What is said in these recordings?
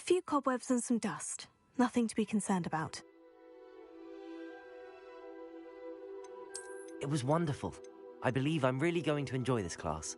few cobwebs and some dust. Nothing to be concerned about. It was wonderful. I believe I'm really going to enjoy this class.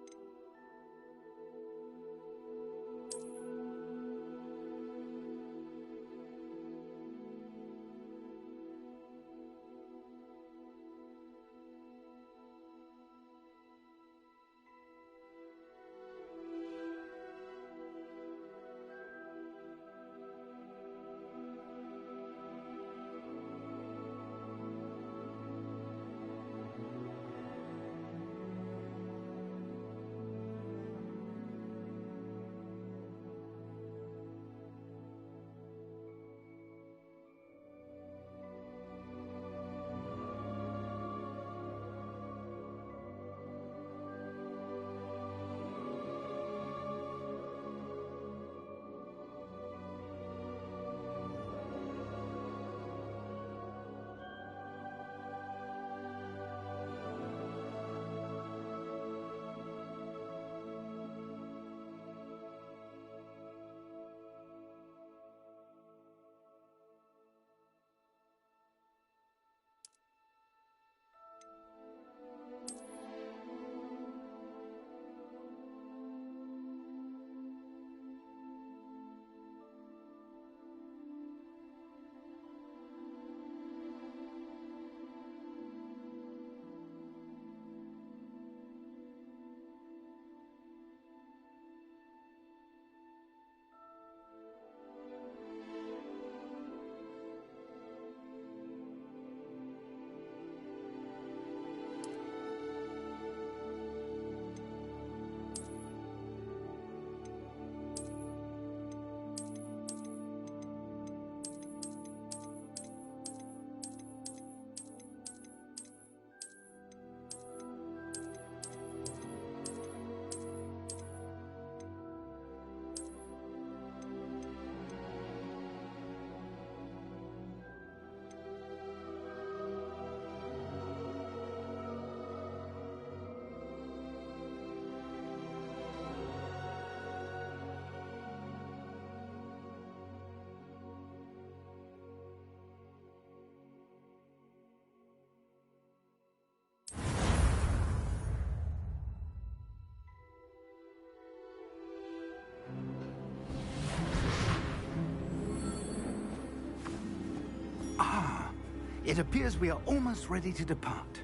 It appears we are almost ready to depart.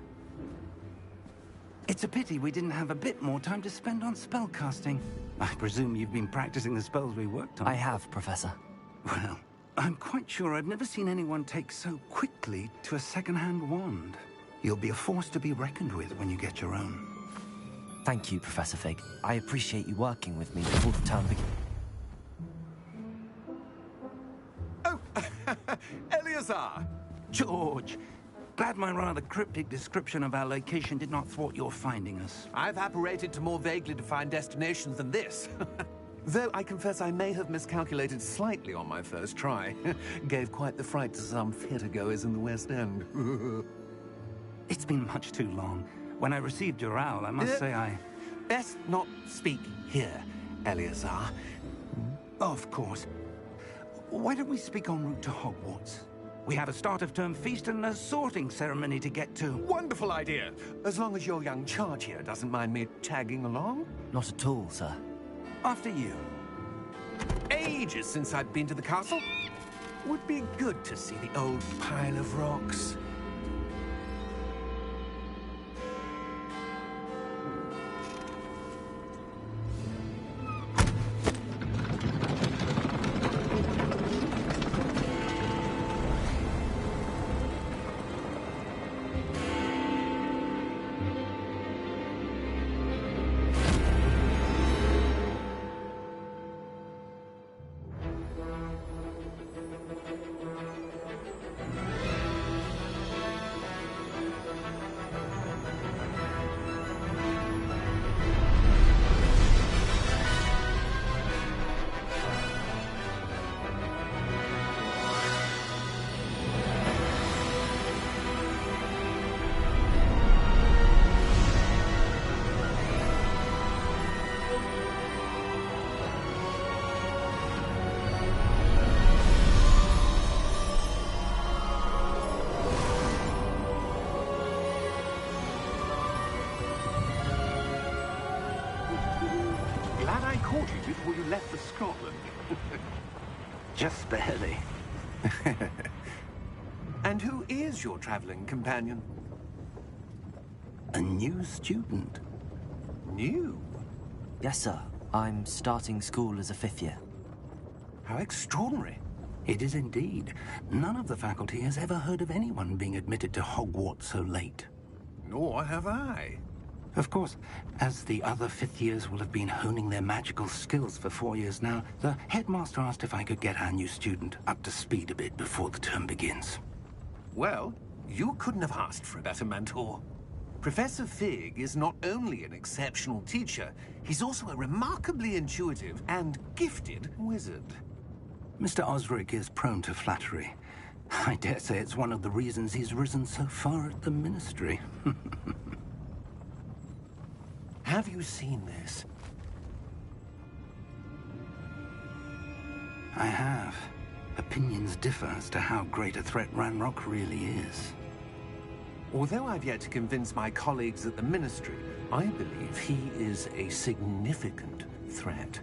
It's a pity we didn't have a bit more time to spend on spellcasting. I presume you've been practicing the spells we worked on. I have, Professor. Well, I'm quite sure I've never seen anyone take so quickly to a second-hand wand. You'll be a force to be reckoned with when you get your own. Thank you, Professor Fig. I appreciate you working with me before the term begins. Oh, Eleazar! George, glad my rather cryptic description of our location did not thwart your finding us. I've apparated to more vaguely defined destinations than this. Though I confess I may have miscalculated slightly on my first try. Gave quite the fright to some theatre-goers in the West End. It's been much too long. When I received your owl, I must say I... Best not speak here, Eleazar. Of course. Why don't we speak en route to Hogwarts? We have a start-of-term feast and a sorting ceremony to get to. Wonderful idea! As long as your young charge here doesn't mind me tagging along. Not at all, sir. After you. Ages since I've been to the castle. Would be good to see the old pile of rocks. left for Scotland. Just barely. And who is your traveling companion? A new student. New? Yes, sir. I'm starting school as a 5th year. How extraordinary. It is indeed. None of the faculty has ever heard of anyone being admitted to Hogwarts so late. Nor have I. Of course, as the other 5th years will have been honing their magical skills for 4 years now, the headmaster asked if I could get our new student up to speed a bit before the term begins. Well, you couldn't have asked for a better mentor. Professor Fig is not only an exceptional teacher, he's also a remarkably intuitive and gifted wizard. Mr. Osric is prone to flattery. I dare say it's one of the reasons he's risen so far at the Ministry. Have you seen this? I have. Opinions differ as to how great a threat Ranrock really is. Although I've yet to convince my colleagues at the Ministry, I believe he is a significant threat.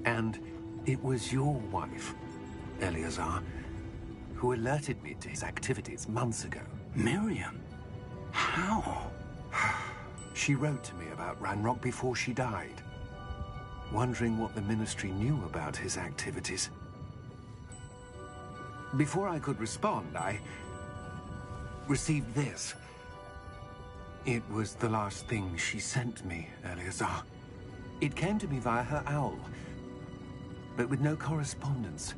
And it was your wife, Eleazar, who alerted me to his activities months ago. Miriam? How? She wrote to me about Ranrock before she died, wondering what the Ministry knew about his activities. Before I could respond, I received this. It was the last thing she sent me, Eleazar. It came to me via her owl, but with no correspondence.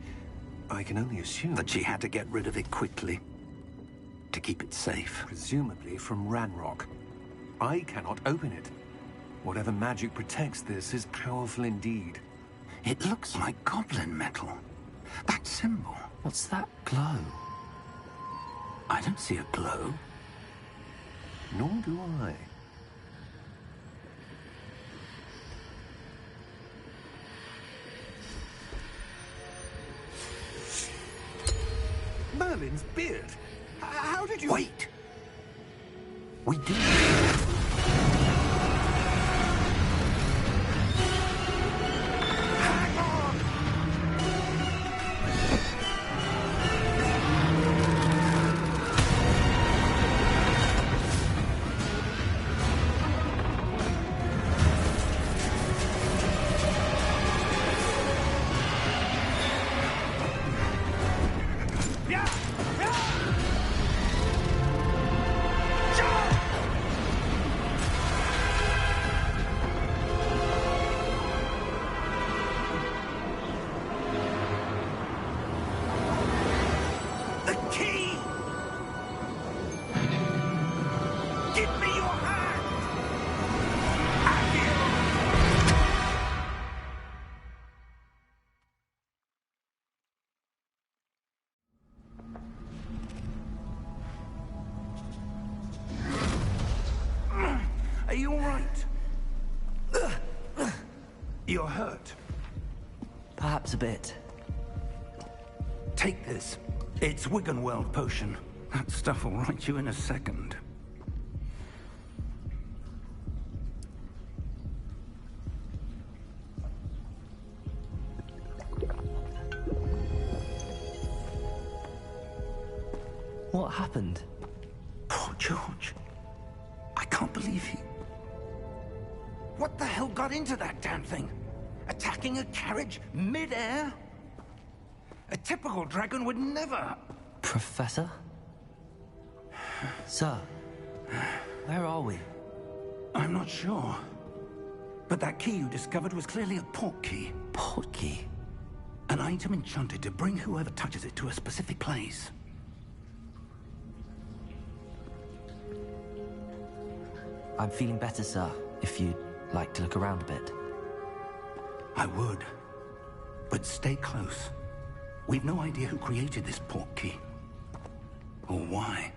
I can only assume That she had to get rid of it quickly, to keep it safe. presumably from Ranrock. I cannot open it. Whatever magic protects this is powerful indeed. It looks like goblin metal. That symbol. What's that glow? I don't see a glow. Nor do I. Merlin's beard. How did you... Wait! We did. Are you all right? You're hurt. Perhaps a bit. Take this. It's Wiggenweld potion. That stuff will right you in a second. What happened? Poor George. I can't believe he... What the hell got into that damn thing? Attacking a carriage mid-air? A typical dragon would never... Professor? Sir, where are we? I'm not sure. But that key you discovered was clearly a port key. Port key? An item enchanted to bring whoever touches it to a specific place. I'm feeling better, sir, if you'd like to look around a bit. I would. But stay close. We've no idea who created this port key. Or why.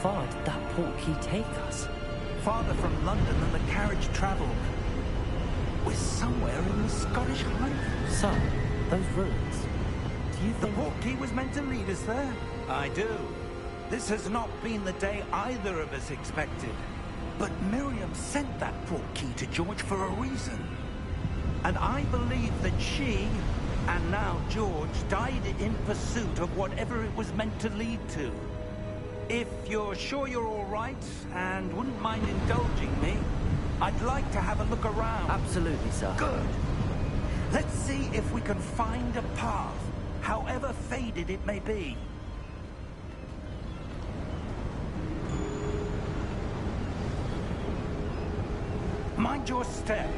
far did that portkey take us? Farther from London than the carriage travelled. We're somewhere in the Scottish Highlands. So, those ruins. Do you The think... portkey was meant to lead us there? I do. This has not been the day either of us expected. But Miriam sent that portkey to George for a reason. And I believe that she, and now George, died in pursuit of whatever it was meant to lead to. If you're sure you're all right, and wouldn't mind indulging me, I'd like to have a look around. Absolutely, sir. Good. Let's see if we can find a path, however faded it may be. Mind your step.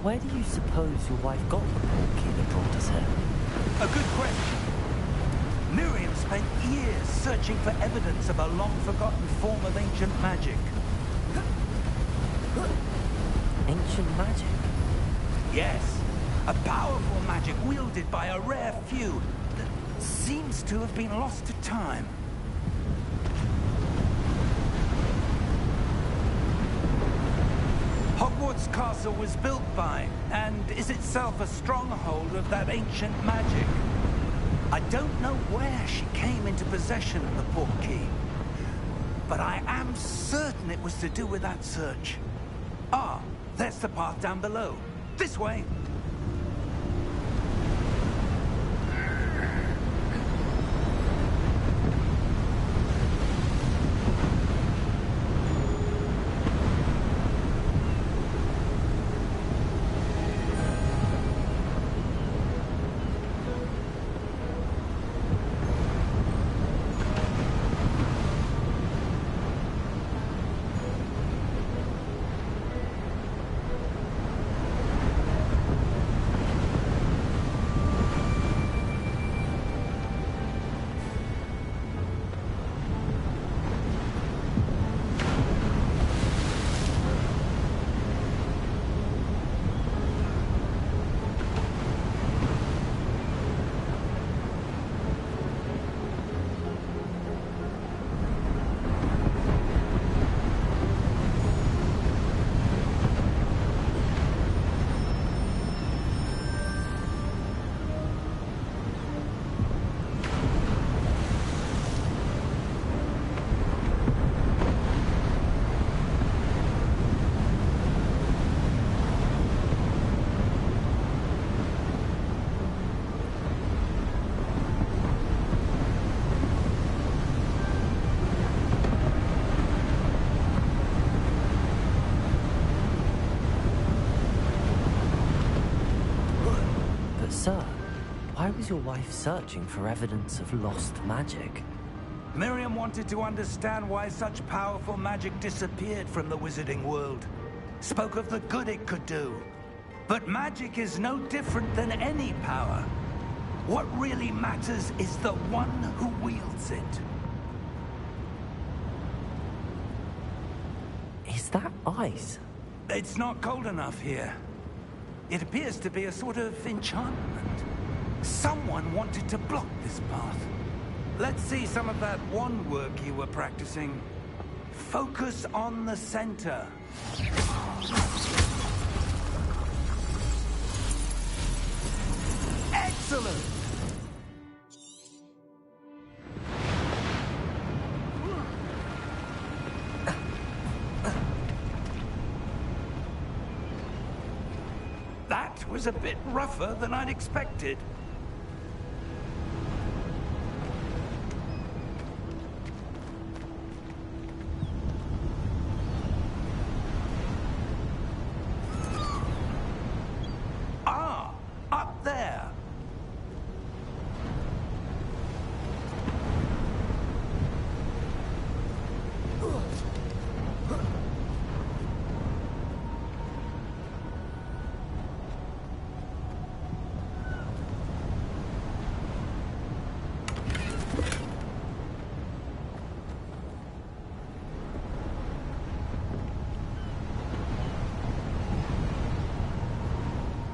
Where do you suppose your wife got the portkey that brought us here? A good question. Miriam spent years searching for evidence of a long-forgotten form of ancient magic. Ancient magic? Yes, a powerful magic wielded by a rare few that seems to have been lost to time. Hogwarts Castle was built by, and is itself a stronghold of that ancient magic. I don't know where she came into possession of the portkey, but I am certain it was to do with that search. Ah, there's the path down below. This way. Sir, why was your wife searching for evidence of lost magic? Miriam wanted to understand why such powerful magic disappeared from the wizarding world. Spoke of the good it could do. But magic is no different than any power. What really matters is the one who wields it. Is that ice? It's not cold enough here. It appears to be a sort of enchantment. Someone wanted to block this path. Let's see some of that wand work you were practicing. Focus on the center. Excellent! That was a bit rougher than I'd expected. Ah, up there.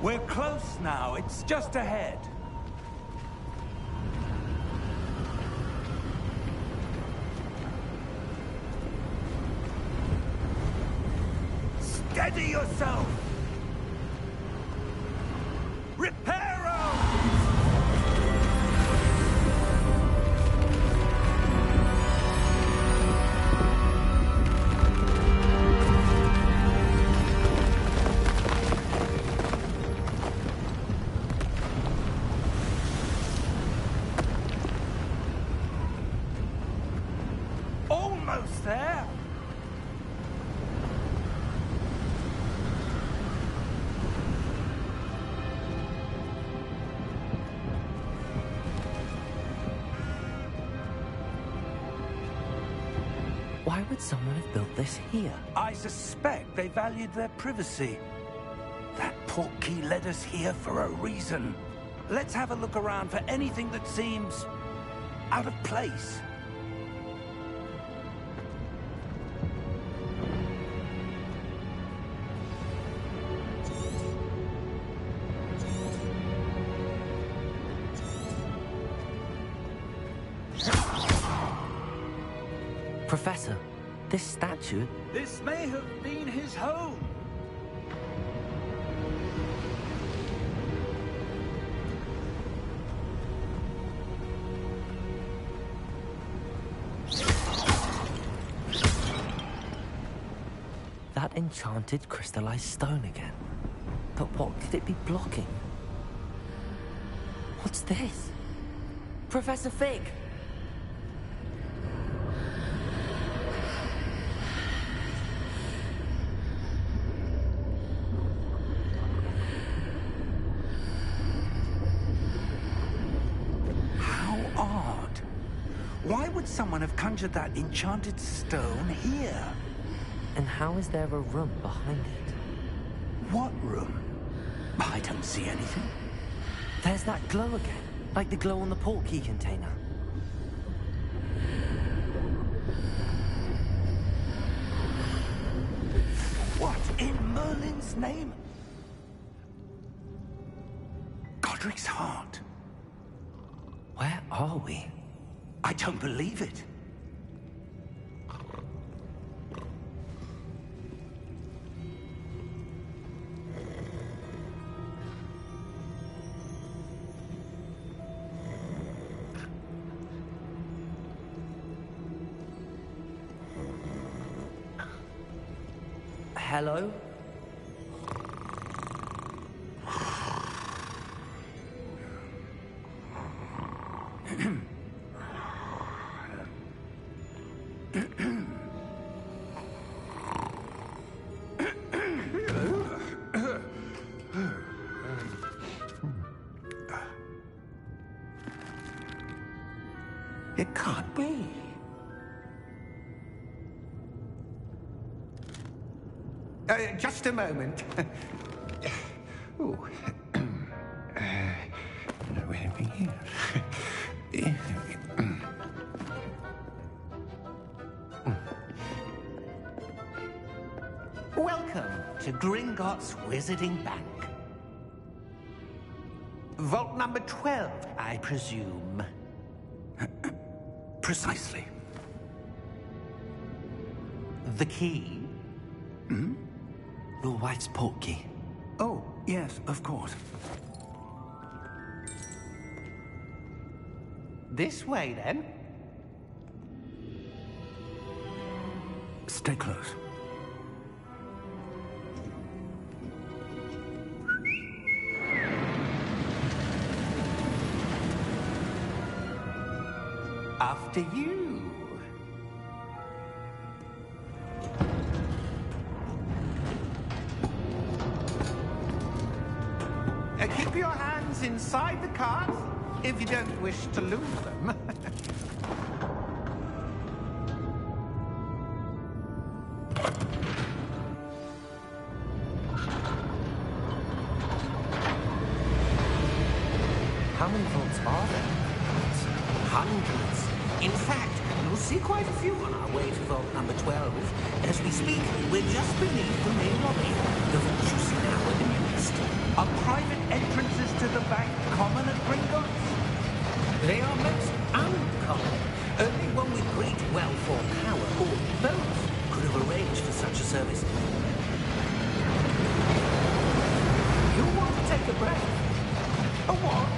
We're close now. It's just ahead. Steady yourself! Reparo! Almost there. Why would someone have built this here? I suspect they valued their privacy. That portkey led us here for a reason. Let's have a look around for anything that seems out of place. Professor, this statue... This may have been his home. That enchanted crystallized stone again. But what could it be blocking? What's this? Professor Fig! Why would someone have conjured that enchanted stone here? And how is there a room behind it? What room? I don't see anything. There's that glow again, like the glow on the portkey container. What in Merlin's name? Godric's heart. Where are we? I don't believe it. Hello? It can't be. Just a moment. Ooh. Where are we here? Welcome to Gringotts Wizarding Bank. Vault number 12, I presume. Precisely. The key? Hmm? Your wife's portkey. Oh, yes, of course. This way, then. Stay close. After you. Keep your hands inside the cart if you don't wish to lose them. How many vaults are there? Hundreds. In fact, you'll see quite a few on our way to vault number 12. As we speak, we're just beneath the main lobby. The vaults you see now are the newest. Are private entrances to the bank common at Gringotts? They are most uncommon. Only one with great wealth or power, or both, could have arranged for such a service. You want to take a breath? A what?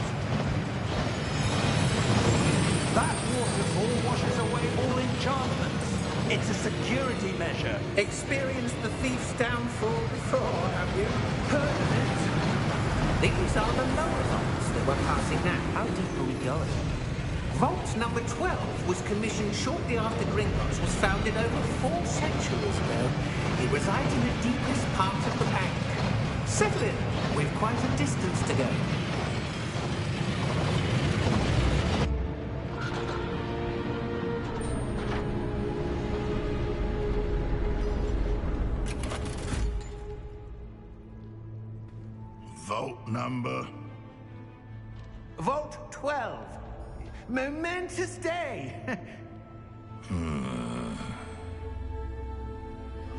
That waterfall washes away all enchantments. It's a security measure. Experienced the thief's downfall before, have you? Heard of it? These are the lower vaults that we're passing now. How deep are we going? Vault number 12 was commissioned shortly after Gringotts was founded over 4 centuries ago. It resides in the deepest part of the bank. Settle in. We've quite a distance to go. Vault number? Vault 12. Momentous day.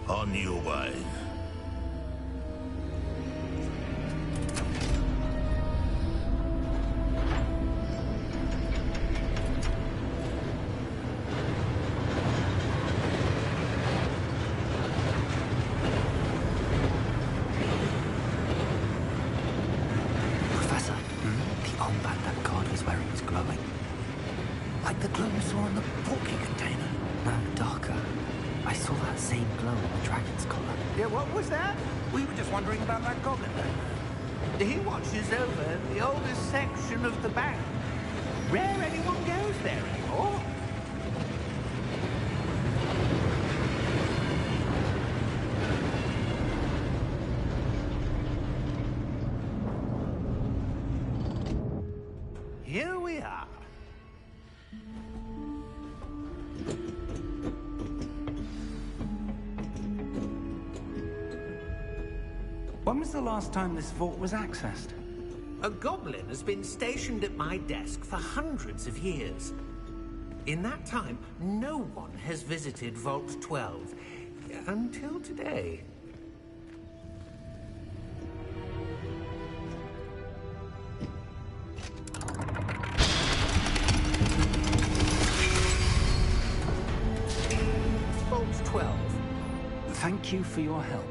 On your way. Professor, the armband that guard was wearing was glowing. Like the glow you saw in the porky container. No, darker. I saw that same glow on the dragon's collar. Yeah, what was that? We were just wondering about that goblin. He watches over the oldest section of the bank. Rare anyone goes there anymore. Here we are. When was the last time this vault was accessed? A goblin has been stationed at my desk for hundreds of years. In that time, no one has visited Vault 12 until today. Vault 12. Thank you for your help.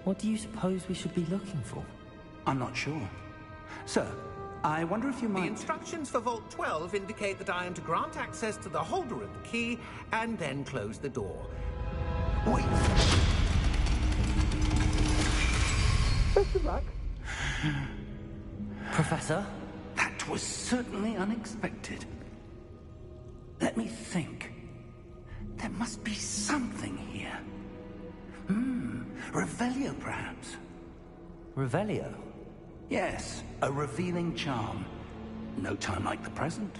What do you suppose we should be looking for? I'm not sure. Sir, I wonder if you The might... instructions for Vault 12 indicate that I am to grant access to the holder of the key and then close the door. Wait. Best of luck. Professor? That was certainly unexpected. Let me think. There must be something here. Revelio, perhaps. Revelio? Yes, a revealing charm. No time like the present.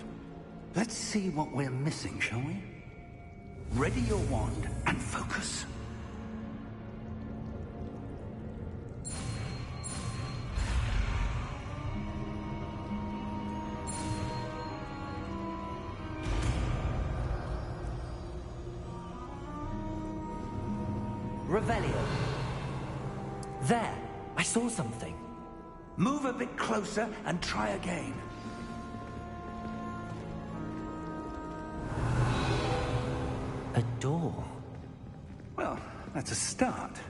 Let's see what we're missing, shall we? Ready your wand and focus. Revelio. There! I saw something. Move a bit closer and try again. A door. Well, that's a start.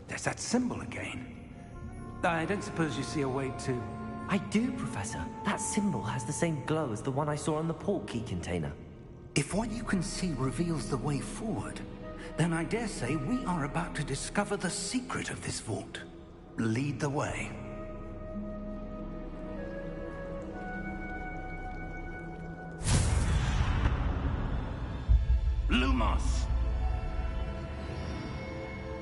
There's that symbol again. I don't suppose you see a way to... I do, Professor. That symbol has the same glow as the one I saw on the port key container. If what you can see reveals the way forward, then I dare say we are about to discover the secret of this vault. Lead the way. Lumos!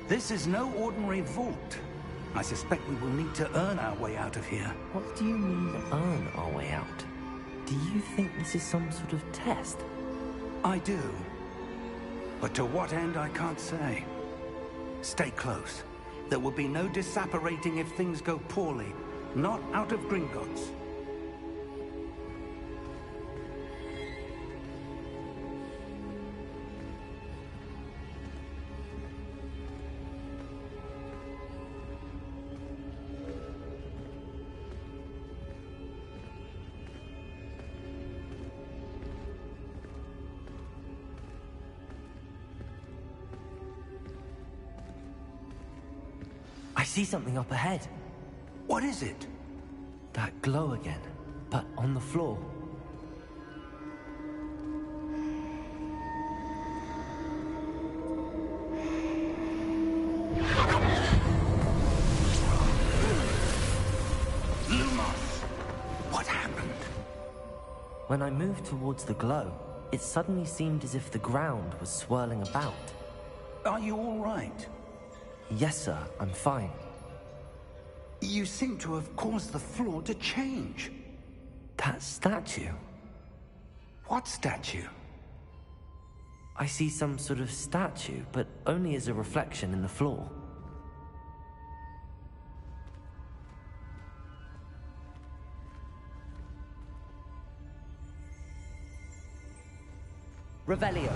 This is no ordinary vault. I suspect we will need to earn our way out of here. What do you mean, earn our way out? Do you think this is some sort of test? I do. But to what end, I can't say. Stay close. There will be no disapparating if things go poorly. Not out of Gringotts. I see something up ahead. What is it? That glow again, but on the floor. Lumos! What happened? When I moved towards the glow, it suddenly seemed as if the ground was swirling about. Are you all right? Yes, sir, I'm fine. You seem to have caused the floor to change. That statue? What statue? I see some sort of statue, but only as a reflection in the floor. Revelio.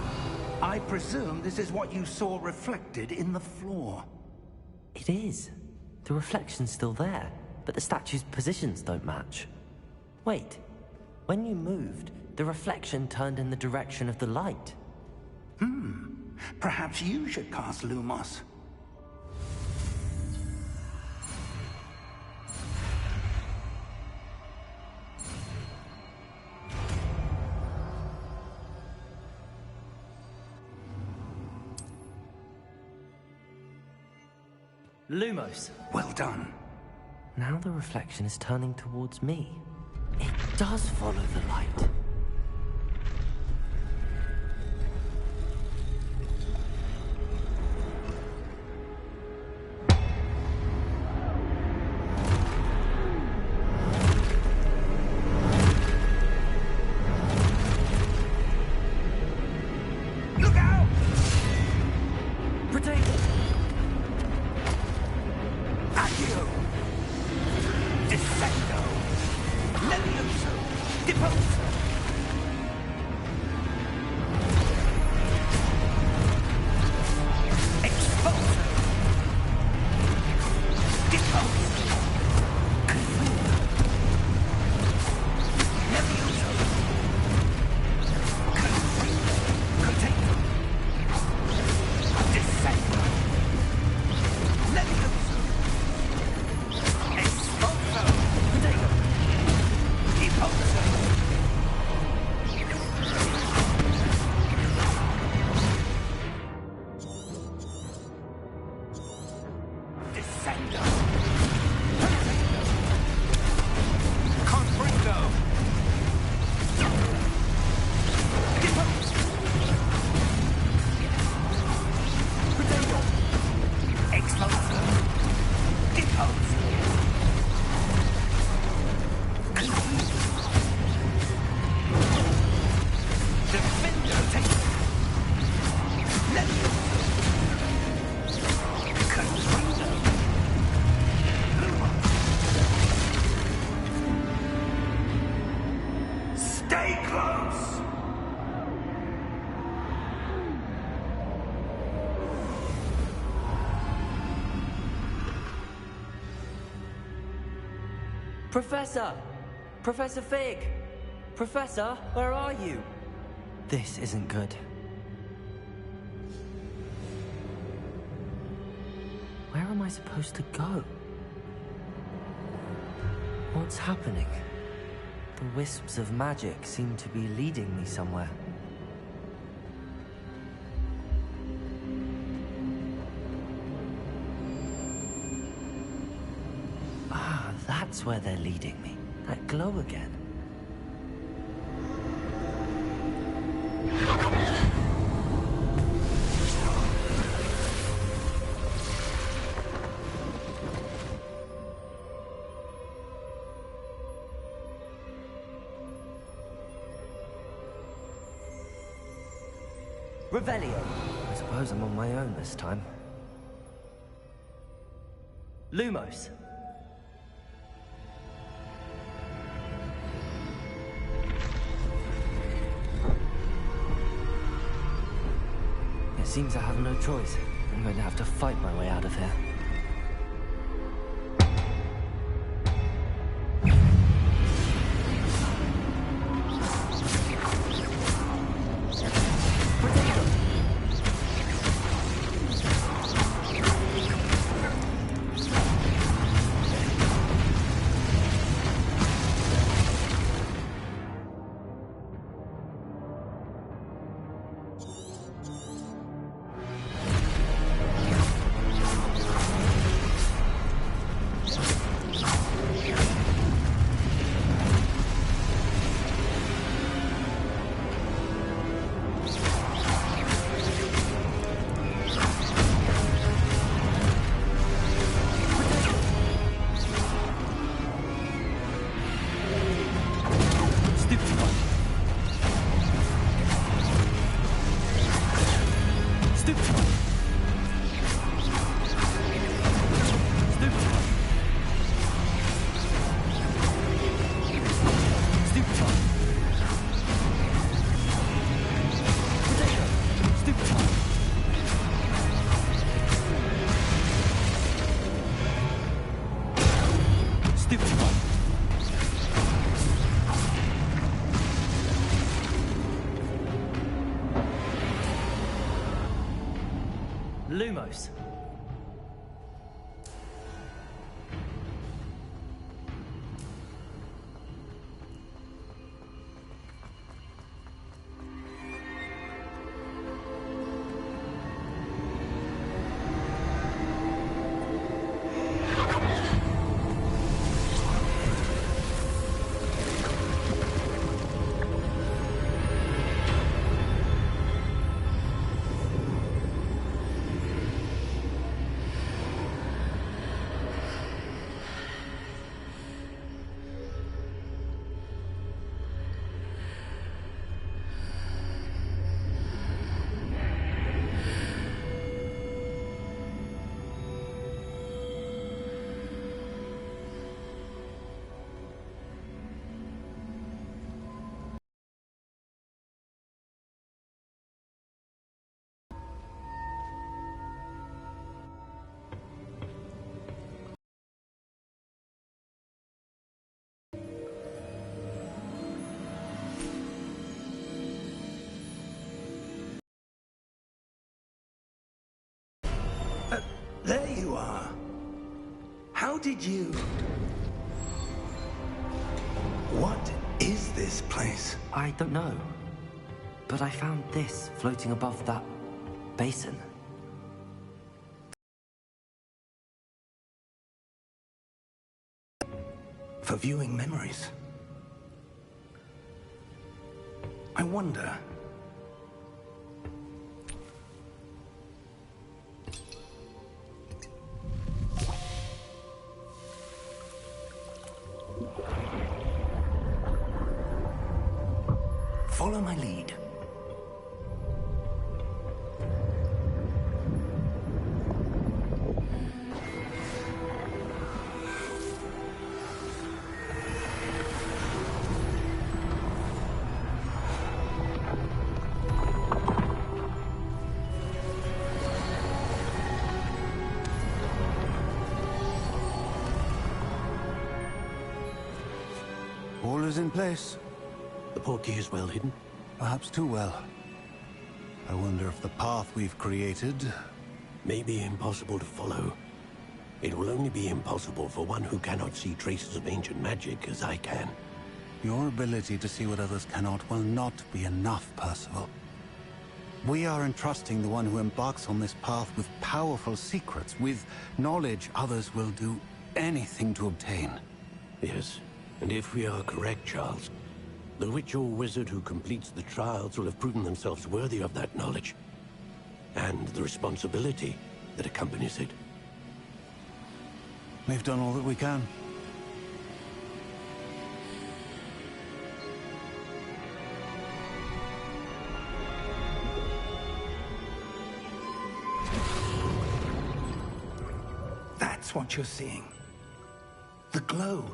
I presume this is what you saw reflected in the floor. It is. The reflection's still there, but the statue's positions don't match. Wait. When you moved, the reflection turned in the direction of the light. Perhaps you should cast Lumos. Lumos. Well done. Now the reflection is turning towards me. It does follow the light. Look out! Protect it! Accio! Dissecto! Levioso! Deposo! Exposo! Deposo! Levioso! Container! Dissecto! Levioso! Exposo! Potato! Deposo! Professor! Professor Fig! Professor, where are you? This isn't good. Where am I supposed to go? What's happening? The wisps of magic seem to be leading me somewhere. Ah, that's where they're leading me. That glow again. Revelio. I suppose I'm on my own this time. Lumos. It seems I have no choice. I'm going to have to fight my way out of here. Lumos. There you are. How did you... What is this place? I don't know. But I found this floating above that basin. For viewing memories. I wonder... Follow my lead. All is in place. The portkey is well hidden? Perhaps too well. I wonder if the path we've created... may be impossible to follow. It will only be impossible for one who cannot see traces of ancient magic as I can. Your ability to see what others cannot will not be enough, Percival. We are entrusting the one who embarks on this path with powerful secrets, with knowledge others will do anything to obtain. Yes, and if we are correct, Charles, the witch or wizard who completes the trials will have proven themselves worthy of that knowledge, and the responsibility that accompanies it. We've done all that we can. That's what you're seeing. The glow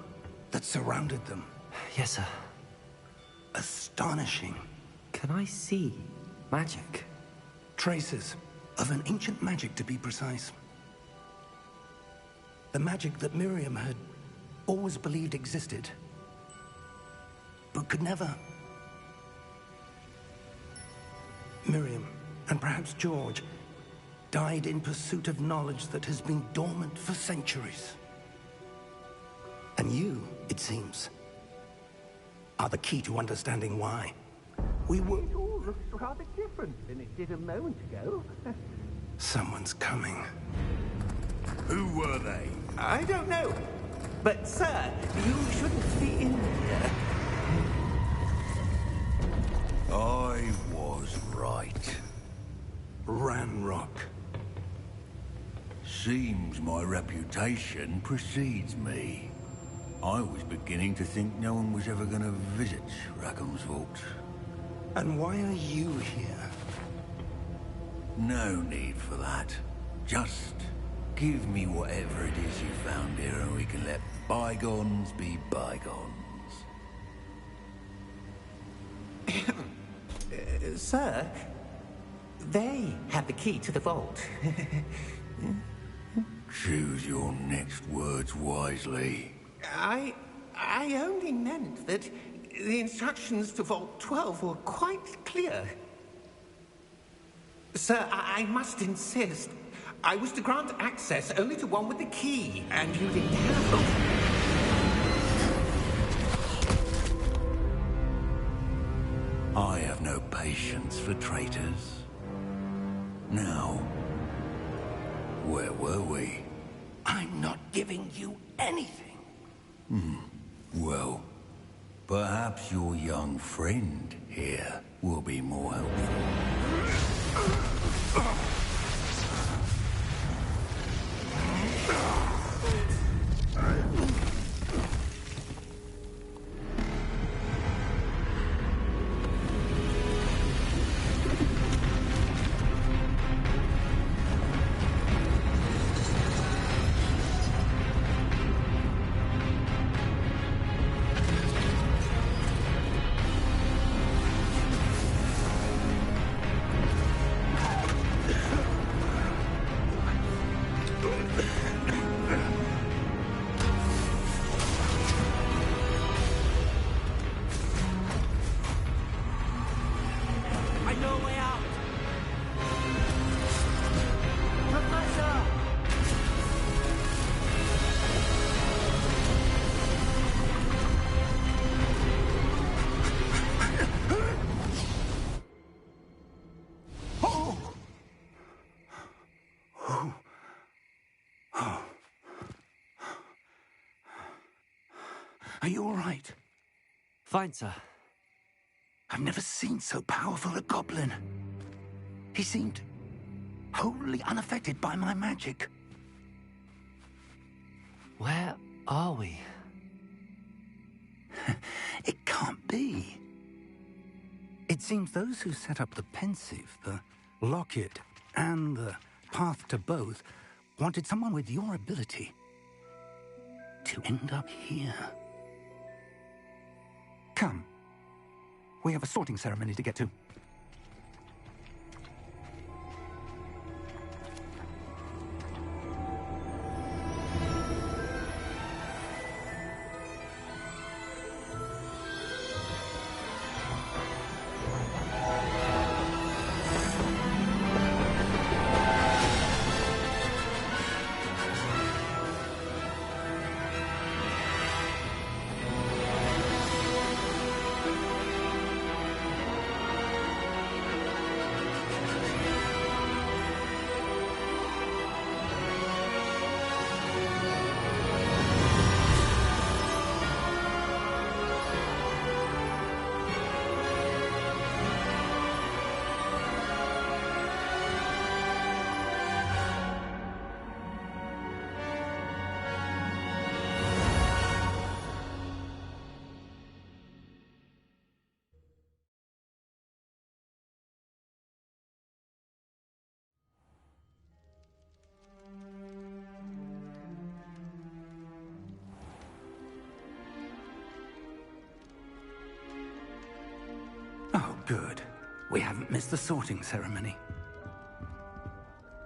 that surrounded them. Yes, sir. Astonishing. Can I see magic? Traces of an ancient magic, to be precise. The magic that Miriam had always believed existed, but could never. Miriam, and perhaps George, died in pursuit of knowledge that has been dormant for centuries. And you, it seems, are the key to understanding why. We were... It all looks rather different than it did a moment ago. Someone's coming. Who were they? I don't know. But, sir, you shouldn't be in here. I was right. Ranrock. Seems my reputation precedes me. I was beginning to think no one was ever going to visit Rackham's vault. And why are you here? No need for that. Just give me whatever it is you found here and we can let bygones be bygones. Sir, they have the key to the vault. Choose your next words wisely. I only meant that the instructions to Vault 12 were quite clear. Sir, I must insist. I was to grant access only to one with the key, and you didn't have it. I have no patience for traitors. Now, where were we? I'm not giving you anything. Well, perhaps your young friend here will be more helpful. Are you all right? Fine, sir. I've never seen so powerful a goblin. He seemed wholly unaffected by my magic. Where are we? It can't be. It seems those who set up the pensive, the locket, and the path to both wanted someone with your ability to end up here. Come. We have a sorting ceremony to get to. Good. We haven't missed the sorting ceremony.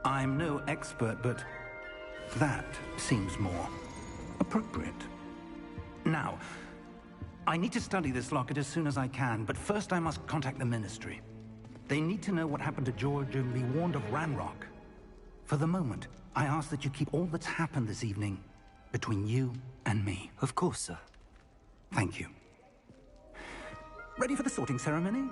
I'm no expert, but that seems more appropriate. Now, I need to study this locket as soon as I can, but first I must contact the Ministry. They need to know what happened to George and be warned of Ranrock. For the moment, I ask that you keep all that's happened this evening between you and me. Of course, sir. Thank you. Ready for the sorting ceremony?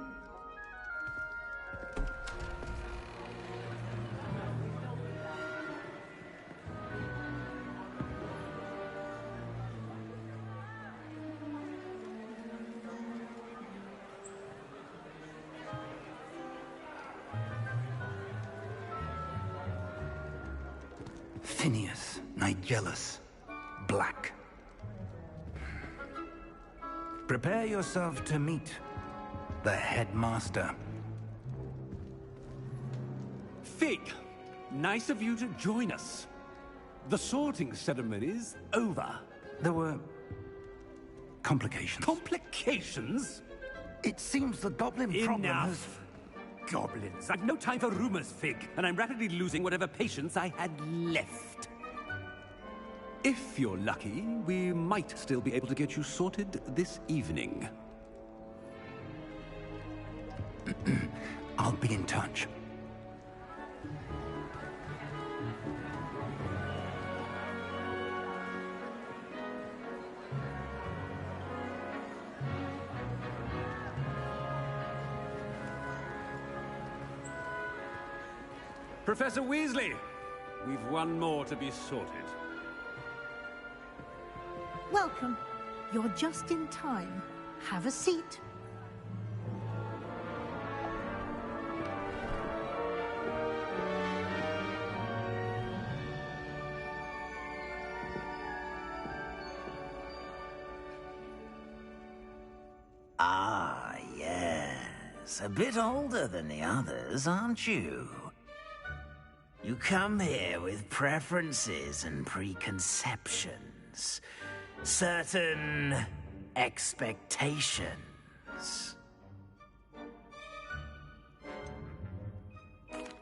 Phineas Nigellus Black. Prepare yourself to meet the headmaster. Fig, nice of you to join us. The sorting ceremony's over. There were complications. Complications? It seems the goblin problem has... Enough! Goblins. I've no time for rumors, Fig, and I'm rapidly losing whatever patience I had left. If you're lucky, we might still be able to get you sorted this evening. I'll be in touch. Professor Weasley, we've one more to be sorted. Welcome. You're just in time. Have a seat. Ah, yes. A bit older than the others, aren't you? You come here with preferences and preconceptions. Certain expectations.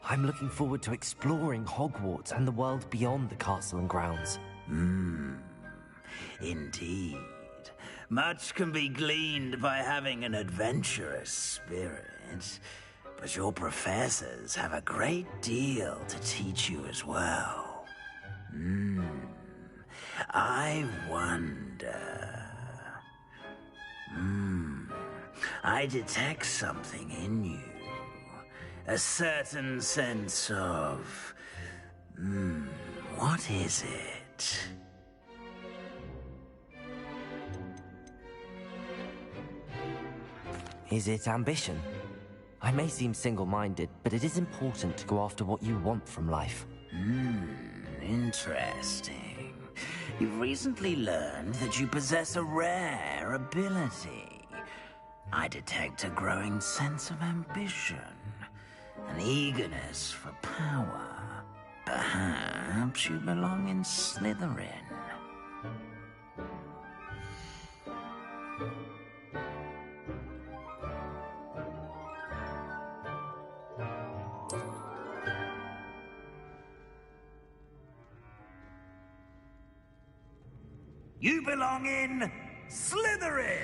I'm looking forward to exploring Hogwarts and the world beyond the castle and grounds. Indeed. Much can be gleaned by having an adventurous spirit, but your professors have a great deal to teach you as well. I wonder... I detect something in you. A certain sense of... what is it? Is it ambition? I may seem single-minded, but it is important to go after what you want from life. Interesting. You've recently learned that you possess a rare ability. I detect a growing sense of ambition, an eagerness for power. Perhaps you belong in Slytherin. You belong in Slytherin!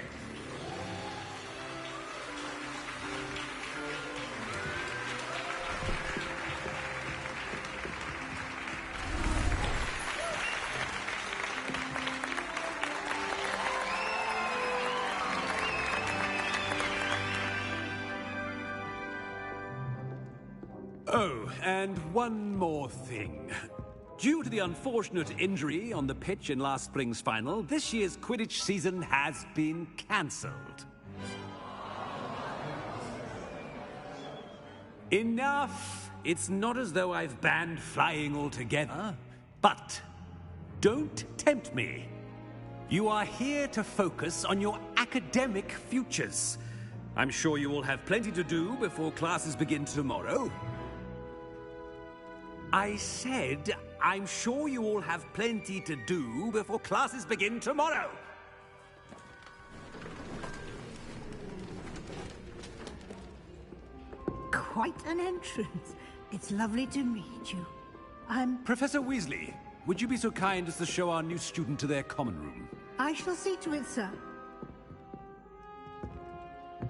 Oh, and one more thing. Due to the unfortunate injury on the pitch in last spring's final, this year's Quidditch season has been cancelled. Enough! It's not as though I've banned flying altogether. But don't tempt me. You are here to focus on your academic futures. I'm sure you will have plenty to do before classes begin tomorrow. I said, I'm sure you all have plenty to do before classes begin tomorrow. quite an entrance. It's lovely to meet you. Professor Weasley, would you be so kind as to show our new student to their common room? I shall see to it, sir.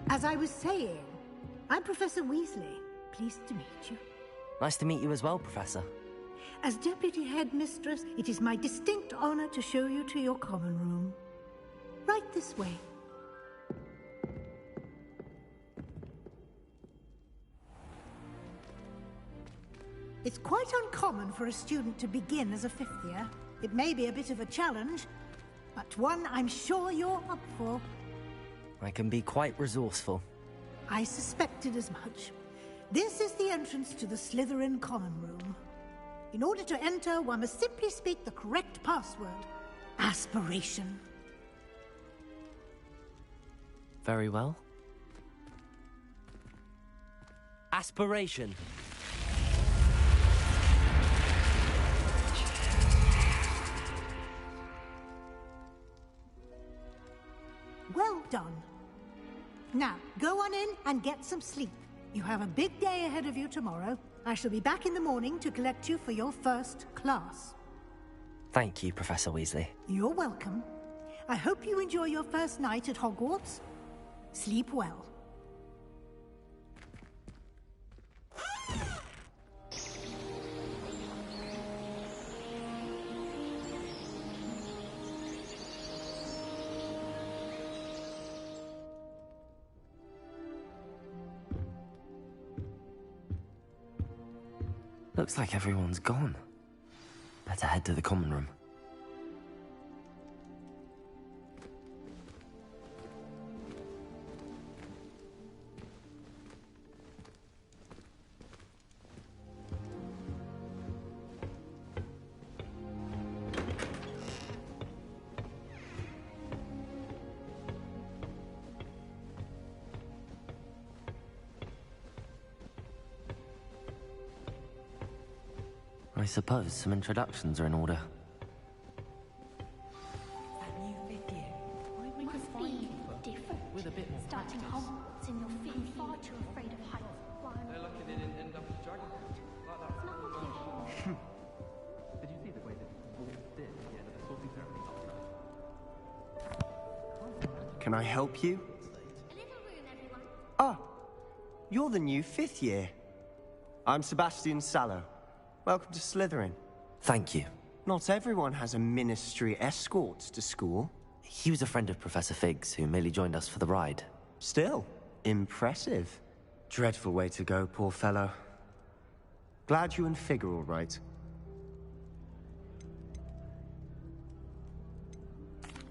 As I was saying, I'm Professor Weasley. Pleased to meet you. Nice to meet you as well, Professor. As Deputy Headmistress, it is my distinct honor to show you to your common room. Right this way. It's quite uncommon for a student to begin as a fifth year. It may be a bit of a challenge, but one I'm sure you're up for. I can be quite resourceful. I suspected as much. This is the entrance to the Slytherin common room. In order to enter, one must simply speak the correct password. Aspiration. Very well. Aspiration. Well done. Now, go on in and get some sleep. You have a big day ahead of you tomorrow. I shall be back in the morning to collect you for your first class. Thank you, Professor Weasley. You're welcome. I hope you enjoy your first night at Hogwarts. Sleep well. Looks like everyone's gone. Better head to the common room. I suppose some introductions are in order. With a bit more starting Hogwarts and you're feeling far too afraid of heights. They're lucky they didn't end up as dragon like that. Did you see the way that wolves did at the end of the sorting ceremony last night? Can I help you? Ah, you're the new fifth year. I'm Sebastian Sallow. Welcome to Slytherin. Thank you. Not everyone has a ministry escort to school. He was a friend of Professor Fig's who merely joined us for the ride. Still, impressive. Dreadful way to go, poor fellow. Glad you and Fig are all right.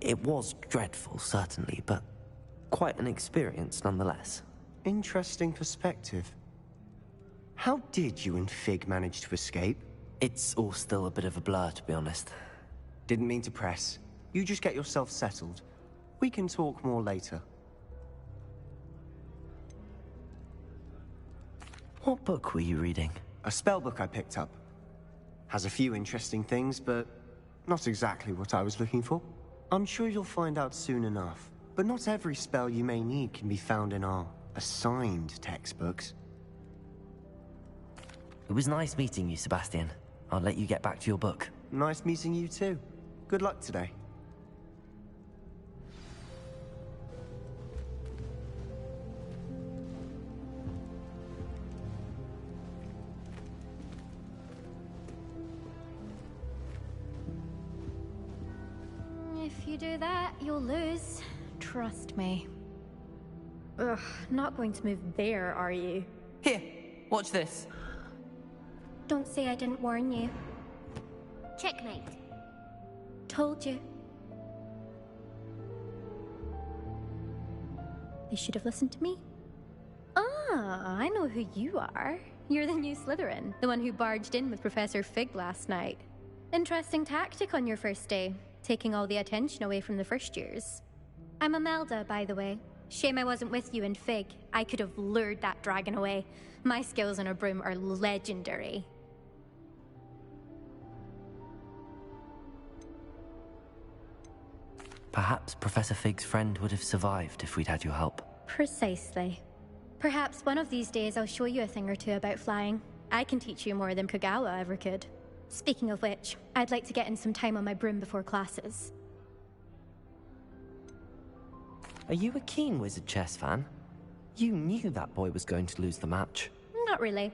It was dreadful, certainly, but quite an experience nonetheless. Interesting perspective. How did you and Fig manage to escape? It's all still a bit of a blur, to be honest. Didn't mean to press. You just get yourself settled. We can talk more later. What book were you reading? A spell book I picked up. Has a few interesting things, but not exactly what I was looking for. I'm sure you'll find out soon enough. But not every spell you may need can be found in our assigned textbooks. It was nice meeting you, Sebastian. I'll let you get back to your book. Nice meeting you too. Good luck today. If you do that, you'll lose. Trust me. Ugh, not going to move there, are you? Here, watch this. Don't say I didn't warn you. Checkmate. Told you. You should have listened to me. Ah, I know who you are. You're the new Slytherin, the one who barged in with Professor Fig last night. Interesting tactic on your first day, taking all the attention away from the first years. I'm Imelda, by the way. Shame I wasn't with you in Fig. I could have lured that dragon away. My skills on a broom are legendary. Perhaps Professor Fig's friend would have survived if we'd had your help. Precisely. Perhaps one of these days I'll show you a thing or two about flying. I can teach you more than Kagawa ever could. Speaking of which, I'd like to get in some time on my broom before classes. Are you a keen Wizard chess fan? You knew that boy was going to lose the match. Not really.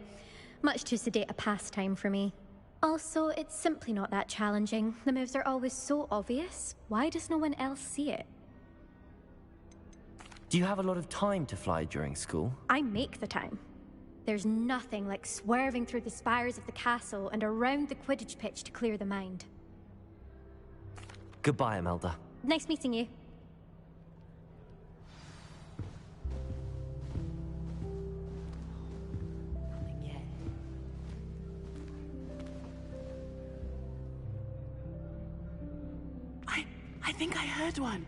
Much too sedate a pastime for me. Also, it's simply not that challenging. The moves are always so obvious. Why does no one else see it? Do you have a lot of time to fly during school? I make the time. There's nothing like swerving through the spires of the castle and around the Quidditch pitch to clear the mind. Goodbye, Imelda. Nice meeting you. I think I heard one.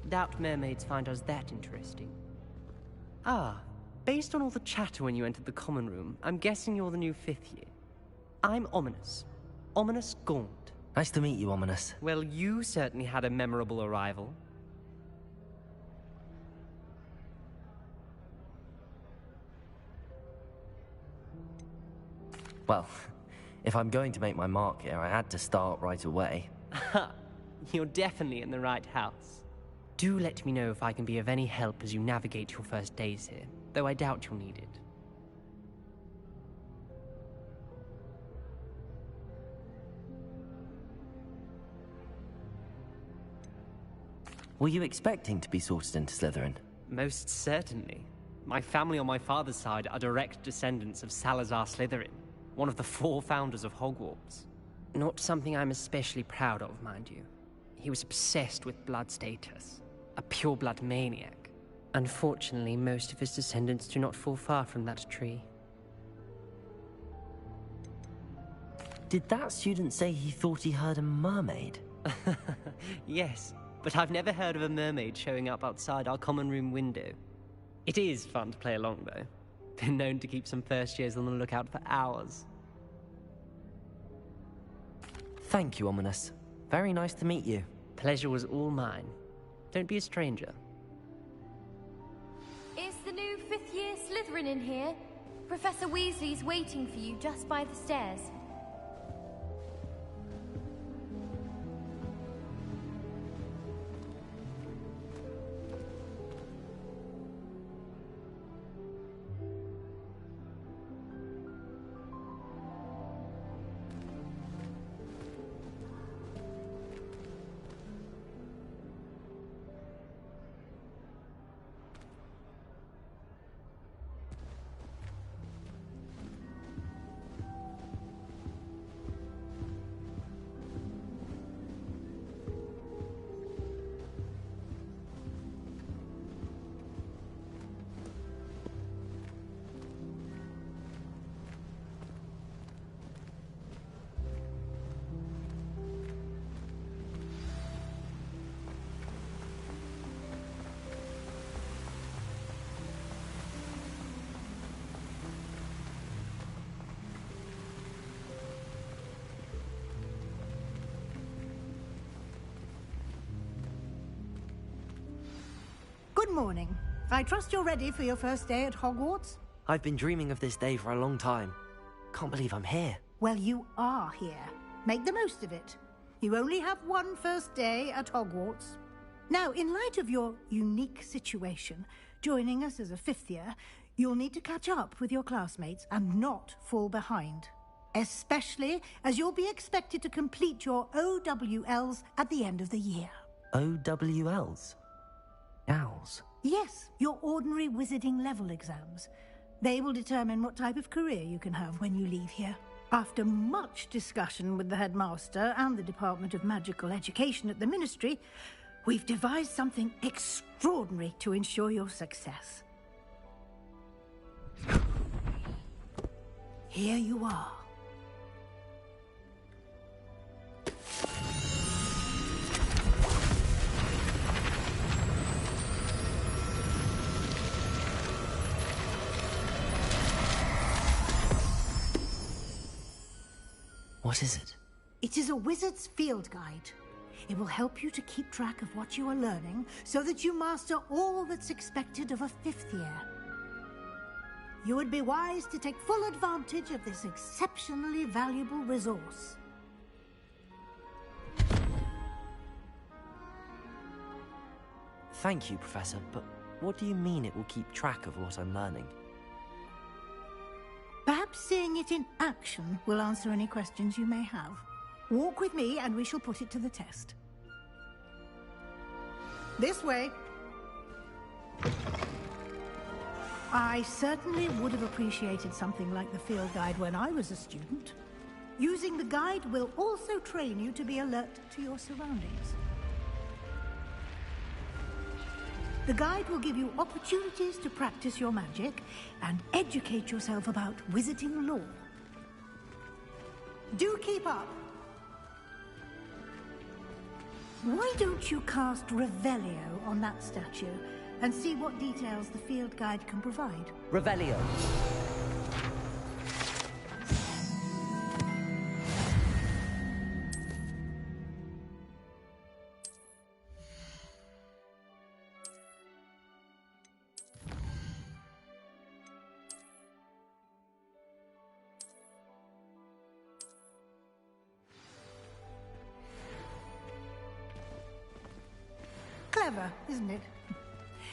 Doubt mermaids find us that interesting. Ah, based on all the chatter when you entered the common room, I'm guessing you're the new 5th year. I'm Ominous. Ominous Gaunt. Nice to meet you, Ominous. Well, you certainly had a memorable arrival. Well, if I'm going to make my mark here, I had to start right away. Ha! You're definitely in the right house. Do let me know if I can be of any help as you navigate your first days here, though I doubt you'll need it. Were you expecting to be sorted into Slytherin? Most certainly. My family on my father's side are direct descendants of Salazar Slytherin, one of the 4 founders of Hogwarts. Not something I'm especially proud of, mind you. He was obsessed with blood status, a pure-blood maniac. Unfortunately, most of his descendants do not fall far from that tree. Did that student say he thought he heard a mermaid? Yes, but I've never heard of a mermaid showing up outside our common room window. It is fun to play along, though. Been known to keep some first years on the lookout for hours. Thank you, Ominous. Very nice to meet you. Pleasure was all mine. Don't be a stranger. Is the new 5th year Slytherin in here? Professor Weasley's waiting for you just by the stairs. Good morning. I trust you're ready for your first day at Hogwarts? I've been dreaming of this day for a long time. Can't believe I'm here. Well, you are here. Make the most of it. You only have one first day at Hogwarts. Now, in light of your unique situation, joining us as a 5th year, you'll need to catch up with your classmates and not fall behind. Especially as you'll be expected to complete your OWLs at the end of the year. OWLs? Owls? Yes, your ordinary wizarding level exams. They will determine what type of career you can have when you leave here. After much discussion with the headmaster and the Department of Magical Education at the Ministry, we've devised something extraordinary to ensure your success. Here you are. What is it? It is a wizard's field guide. It will help you to keep track of what you are learning so that you master all that's expected of a 5th year. You would be wise to take full advantage of this exceptionally valuable resource. Thank you, Professor, but what do you mean it will keep track of what I'm learning? Perhaps seeing it in action will answer any questions you may have. Walk with me and we shall put it to the test. This way. I certainly would have appreciated something like the field guide when I was a student. Using the guide will also train you to be alert to your surroundings. The guide will give you opportunities to practice your magic and educate yourself about wizarding lore. Do keep up. Why don't you cast Revelio on that statue and see what details the field guide can provide? Revelio. Clever, isn't it?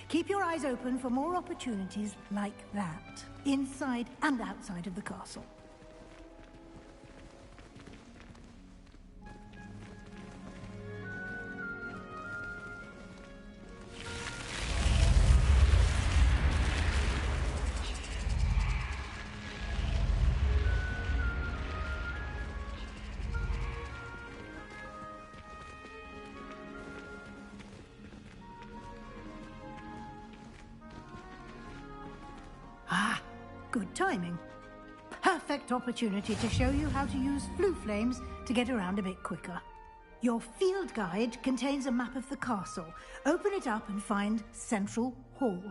Keep your eyes open for more opportunities like that, inside and outside of the castle. Good timing. Perfect opportunity to show you how to use flue flames to get around a bit quicker. Your field guide contains a map of the castle. Open it up and find Central Hall.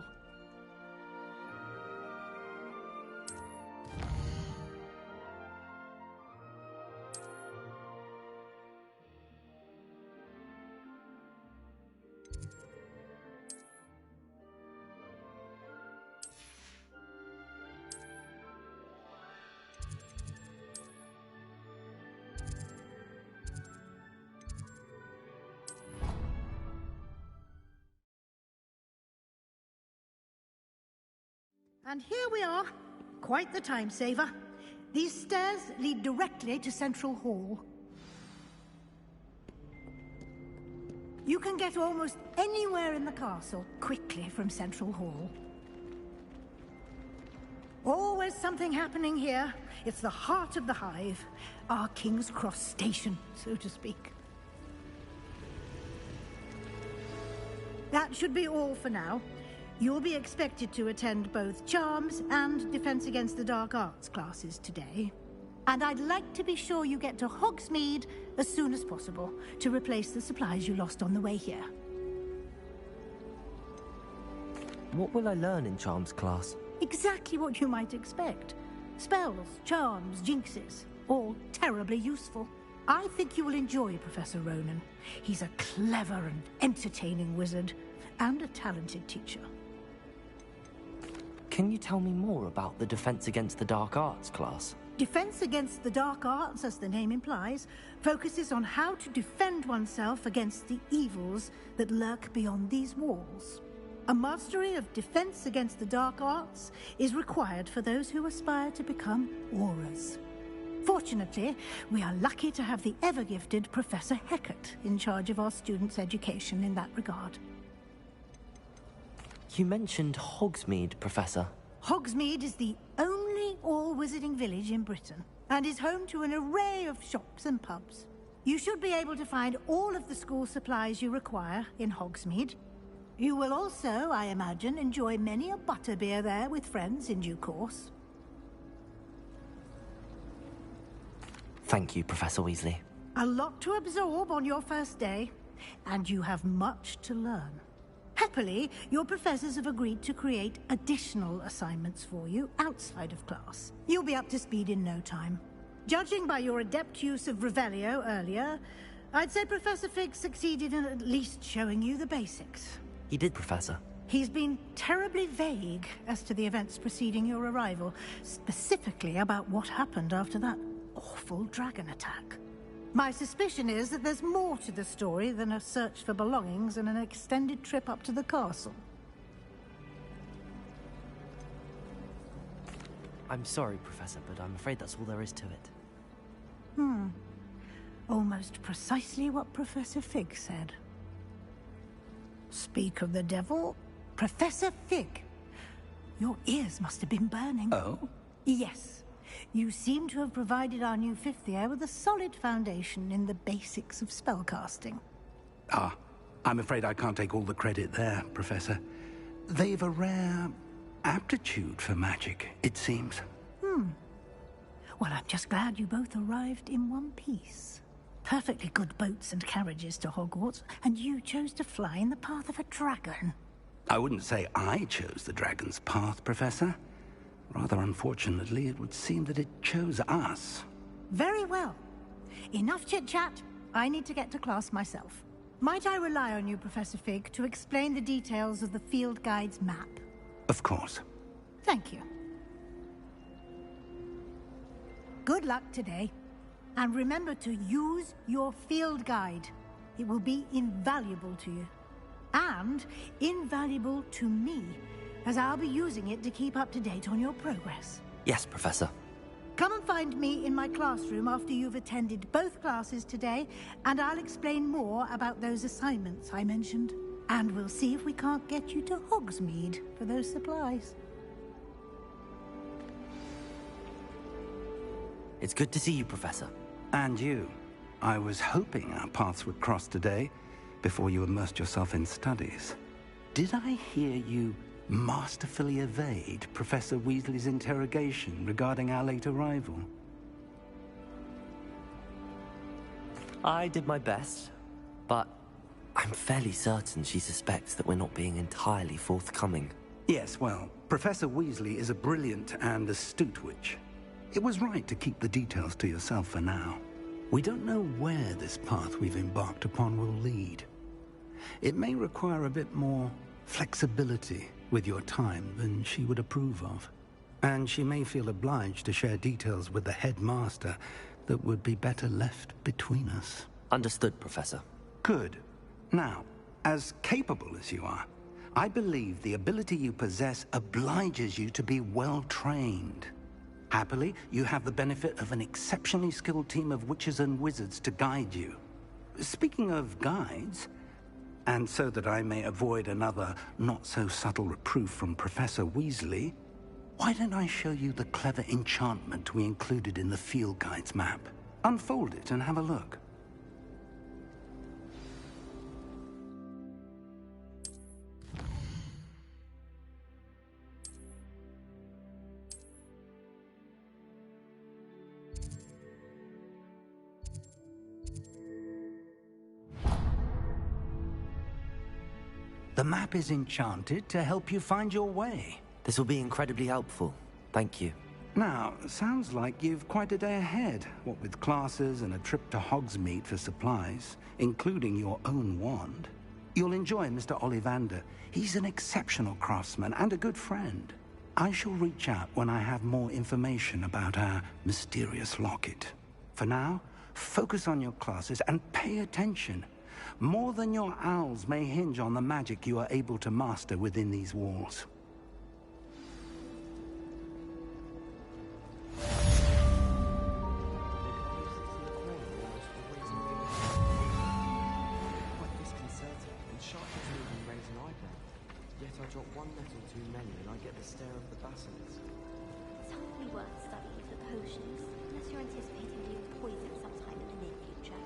And here we are. Quite the time saver. These stairs lead directly to Central Hall. You can get almost anywhere in the castle quickly from Central Hall. Always something happening here. It's the heart of the hive. Our King's Cross station, so to speak. That should be all for now. You'll be expected to attend both Charms and Defense Against the Dark Arts classes today. And I'd like to be sure you get to Hogsmeade as soon as possible to replace the supplies you lost on the way here. What will I learn in Charms class? Exactly what you might expect. Spells, charms, jinxes, all terribly useful. I think you will enjoy Professor Ronan. He's a clever and entertaining wizard, and a talented teacher. Can you tell me more about the Defense Against the Dark Arts class? Defense Against the Dark Arts, as the name implies, focuses on how to defend oneself against the evils that lurk beyond these walls. A mastery of Defense Against the Dark Arts is required for those who aspire to become Aurors. Fortunately, we are lucky to have the ever-gifted Professor Hecat in charge of our students' education in that regard. You mentioned Hogsmeade, Professor. Hogsmeade is the only all-wizarding village in Britain, and is home to an array of shops and pubs. You should be able to find all of the school supplies you require in Hogsmeade. You will also, I imagine, enjoy many a butterbeer there with friends in due course. Thank you, Professor Weasley. A lot to absorb on your first day, and you have much to learn. Happily, your professors have agreed to create additional assignments for you outside of class. You'll be up to speed in no time. Judging by your adept use of Revelio earlier, I'd say Professor Fig succeeded in at least showing you the basics. He did, Professor. He's been terribly vague as to the events preceding your arrival, specifically about what happened after that awful dragon attack. My suspicion is that there's more to the story than a search for belongings and an extended trip up to the castle. I'm sorry, Professor, but I'm afraid that's all there is to it. Almost precisely what Professor Fig said. Speak of the devil, Professor Fig. Your ears must have been burning. Oh? Yes. You seem to have provided our new fifth year with a solid foundation in the basics of spellcasting. Ah, I'm afraid I can't take all the credit there, Professor. They've a rare aptitude for magic, it seems. Well, I'm just glad you both arrived in one piece. Perfectly good boats and carriages to Hogwarts, and you chose to fly in the path of a dragon. I wouldn't say I chose the dragon's path, Professor. Rather unfortunately, it would seem that it chose us. Very well. Enough chit-chat. I need to get to class myself. Might I rely on you, Professor Fig, to explain the details of the field guide's map? Of course. Thank you. Good luck today. And remember to use your field guide. It will be invaluable to you. And invaluable to me, as I'll be using it to keep up to date on your progress. Yes, Professor. Come and find me in my classroom after you've attended both classes today, and I'll explain more about those assignments I mentioned. And we'll see if we can't get you to Hogsmeade for those supplies. It's good to see you, Professor. And you. I was hoping our paths would cross today, before you immersed yourself in studies. Did I hear you masterfully evade Professor Weasley's interrogation regarding our late arrival? I did my best, but I'm fairly certain she suspects that we're not being entirely forthcoming. Yes, well, Professor Weasley is a brilliant and astute witch. It was right to keep the details to yourself for now. We don't know where this path we've embarked upon will lead. It may require a bit more flexibility with your time than she would approve of. And she may feel obliged to share details with the headmaster that would be better left between us. Understood, Professor. Good. Now, as capable as you are, I believe the ability you possess obliges you to be well-trained. Happily, you have the benefit of an exceptionally skilled team of witches and wizards to guide you. Speaking of guides, and so that I may avoid another not-so-subtle reproof from Professor Weasley, why don't I show you the clever enchantment we included in the field guide's map? Unfold it and have a look. The map is enchanted to help you find your way. This will be incredibly helpful. Thank you. Now, sounds like you've quite a day ahead, what with classes and a trip to Hogsmeade for supplies, including your own wand. You'll enjoy Mr. Ollivander. He's an exceptional craftsman and a good friend. I shall reach out when I have more information about our mysterious locket. For now, focus on your classes and pay attention. More than your owls may hinge on the magic you are able to master within these walls. Quite disconcerting, and Sharp doesn't even raise an eyebrow. Yet I drop one metal too many and I get the stare of the basilisk. It's hardly worth studying for potions, unless you're anticipating being poisoned sometime in the near future.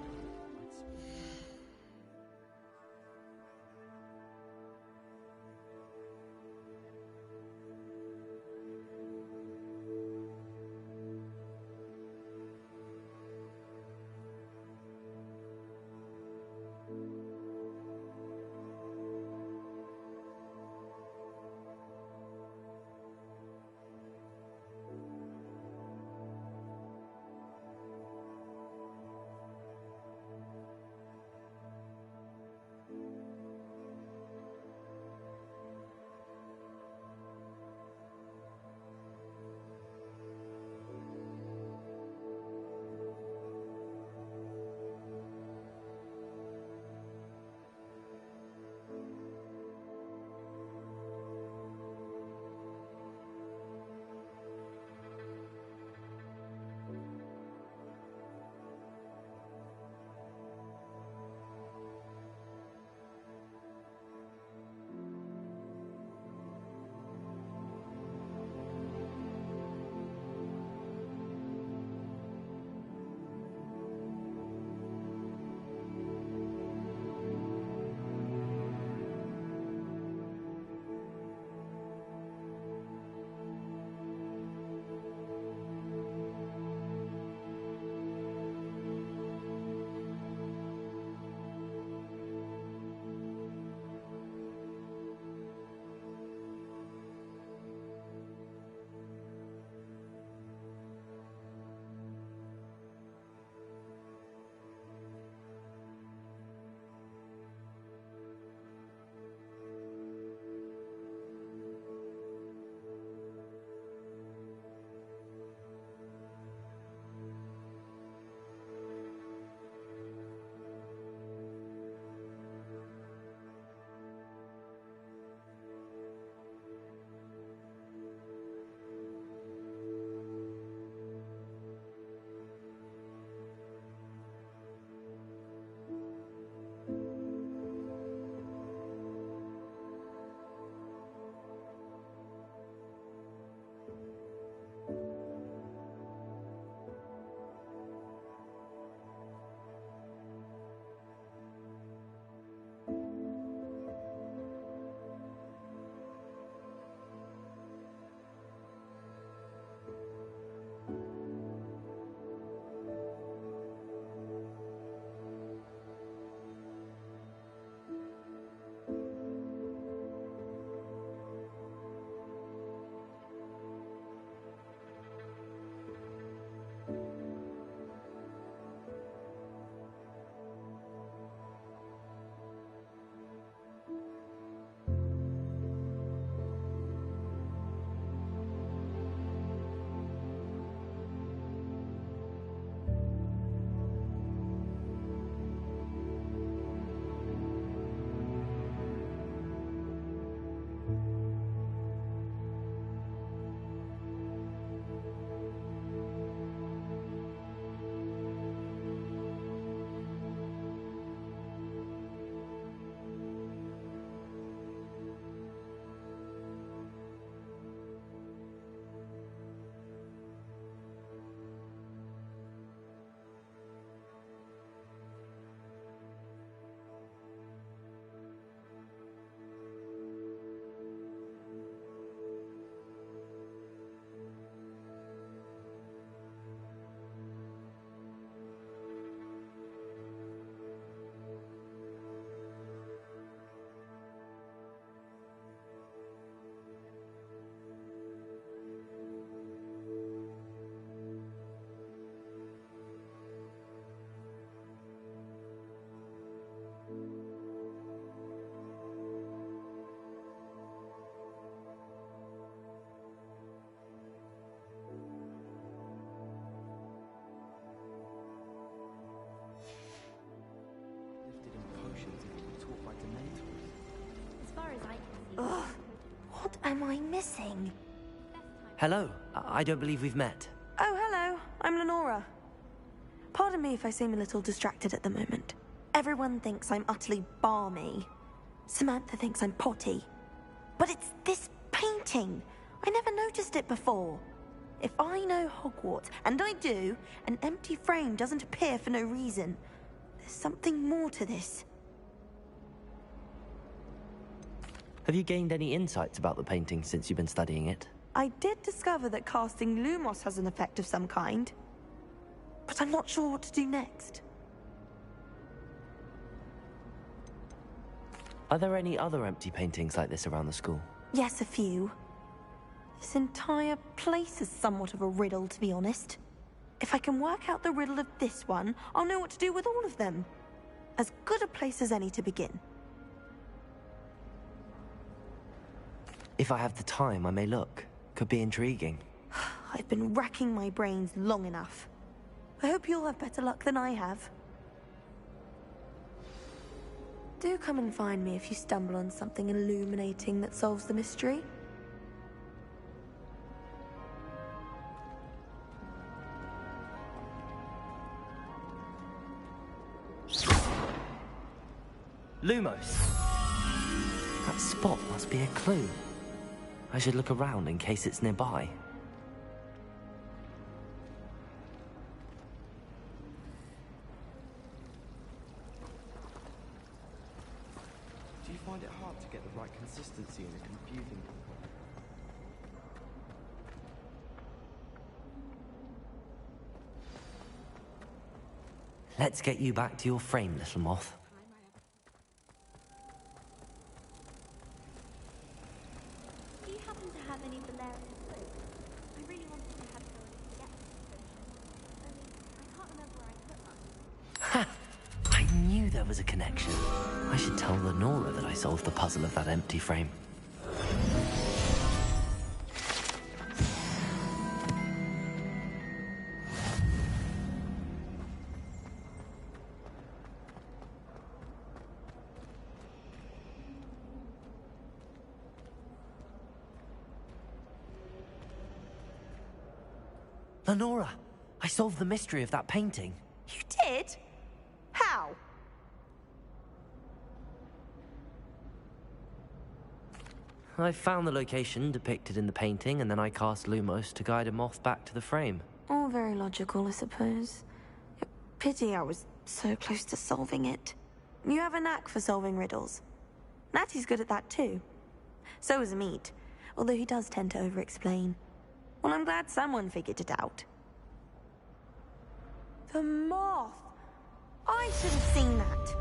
Ugh, what am I missing? Hello, I don't believe we've met. Oh, hello. I'm Lenora. Pardon me if I seem a little distracted at the moment. Everyone thinks I'm utterly balmy. Samantha thinks I'm potty. But it's this painting. I never noticed it before. If I know Hogwarts, and I do, an empty frame doesn't appear for no reason. There's something more to this. Have you gained any insights about the painting since you've been studying it? I did discover that casting Lumos has an effect of some kind. But I'm not sure what to do next. Are there any other empty paintings like this around the school? Yes, a few. This entire place is somewhat of a riddle, to be honest. If I can work out the riddle of this one, I'll know what to do with all of them. As good a place as any to begin. If I have the time, I may look. Could be intriguing. I've been racking my brains long enough. I hope you'll have better luck than I have. Do come and find me if you stumble on something illuminating that solves the mystery. Lumos! That spot must be a clue. I should look around in case it's nearby. Do you find it hard to get the right consistency in a confusing compound? Let's get you back to your frame, little moth. Do you happen to have any Valerian soap? I really wanted to have someone to get this potion. Only I can't remember where I put mine. Ha! I knew there was a connection. I should tell Lenora that I solved the puzzle of that empty frame. Lenora, I solved the mystery of that painting. You did? How? I found the location depicted in the painting, and then I cast Lumos to guide a moth back to the frame. All very logical, I suppose. Pity I was so close to solving it. You have a knack for solving riddles. Natty's good at that too. So is Amit, although he does tend to over-explain. Well, I'm glad someone figured it out. The moth! I should have seen that.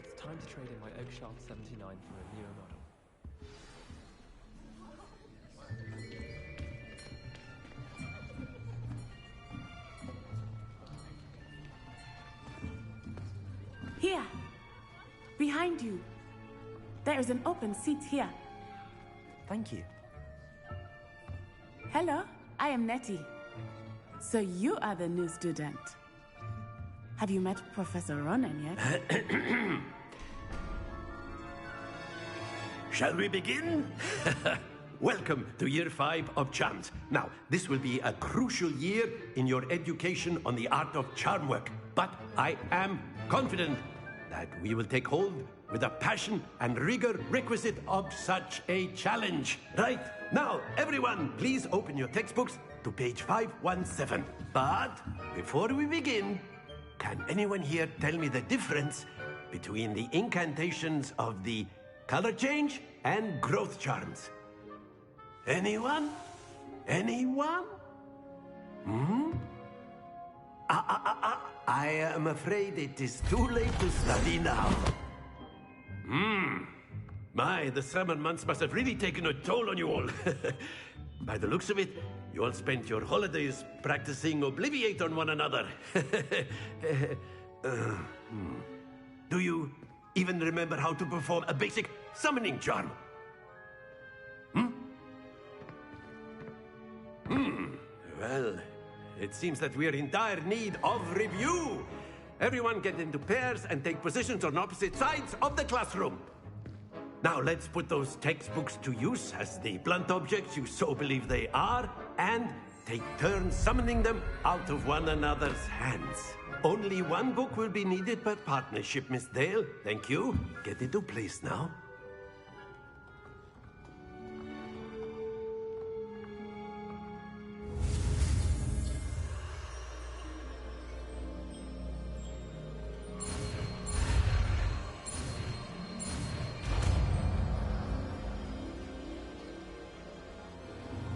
It's time to trade in my Oakshaft 79 for a newer model. Here. Behind you. There is an open seat here. Thank you. Hello, I am Nettie. So you are the new student. Have you met Professor Ronan yet? Shall we begin? Welcome to Year 5 of Charms. Now, this will be a crucial year in your education on the art of charm work. But I am confident that we will take hold with the passion and rigor requisite of such a challenge. Right, now, everyone, please open your textbooks to page 517. But before we begin, can anyone here tell me the difference between the incantations of the color change and growth charms? Anyone? Anyone? I am afraid it is too late to study now. My, the summer months must have really taken a toll on you all. By the looks of it, you all spent your holidays practicing Obliviate on one another. Do you even remember how to perform a basic summoning charm? Well, it seems that we are in dire need of review. Everyone get into pairs and take positions on opposite sides of the classroom. Now let's put those textbooks to use as the blunt objects you so believe they are, and take turns summoning them out of one another's hands. Only one book will be needed per partnership, Miss Dale. Thank you. Get into place now.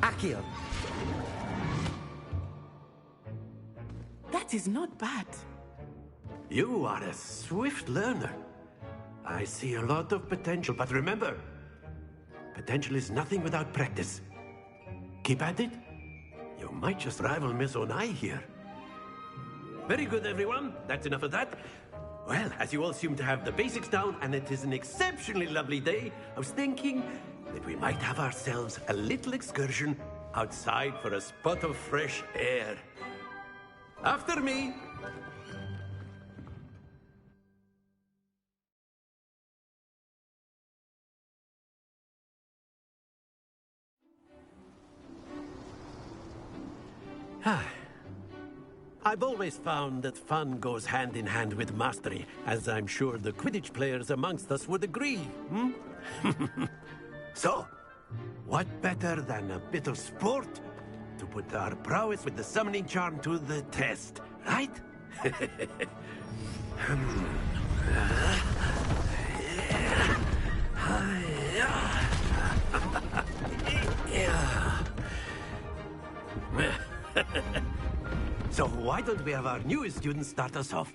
Accio. That is not bad. You are a swift learner. I see a lot of potential, but remember, potential is nothing without practice. Keep at it. You might just rival Miss Onai here. Very good, everyone. That's enough of that. Well, as you all seem to have the basics down, and it is an exceptionally lovely day, I was thinking that we might have ourselves a little excursion outside for a spot of fresh air. After me. I've always found that fun goes hand in hand with mastery, as I'm sure the Quidditch players amongst us would agree. So, what better than a bit of sport to put our prowess with the summoning charm to the test, right? So why don't we have our newest student start us off?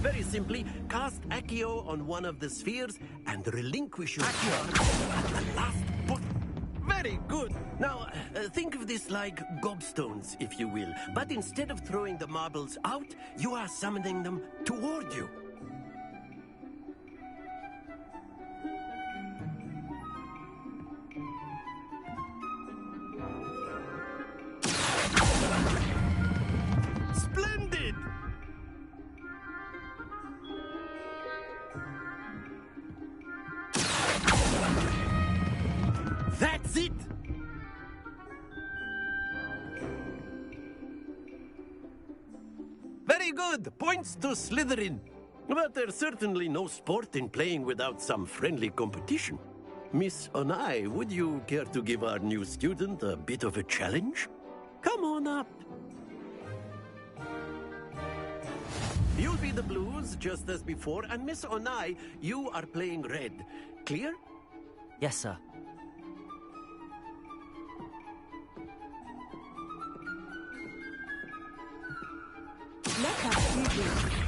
Very simply, cast Accio on one of the spheres and relinquish your charm at the last point. Very good. Now, think of this like gobstones, if you will. But instead of throwing the marbles out, you are summoning them toward you. Splendid! That's it! Very good! Points to Slytherin. But there's certainly no sport in playing without some friendly competition. Miss Onai, would you care to give our new student a bit of a challenge? Come on up. You'll be the blues, just as before, and Miss Onai, you are playing red. Clear? Yes, sir. Let us begin.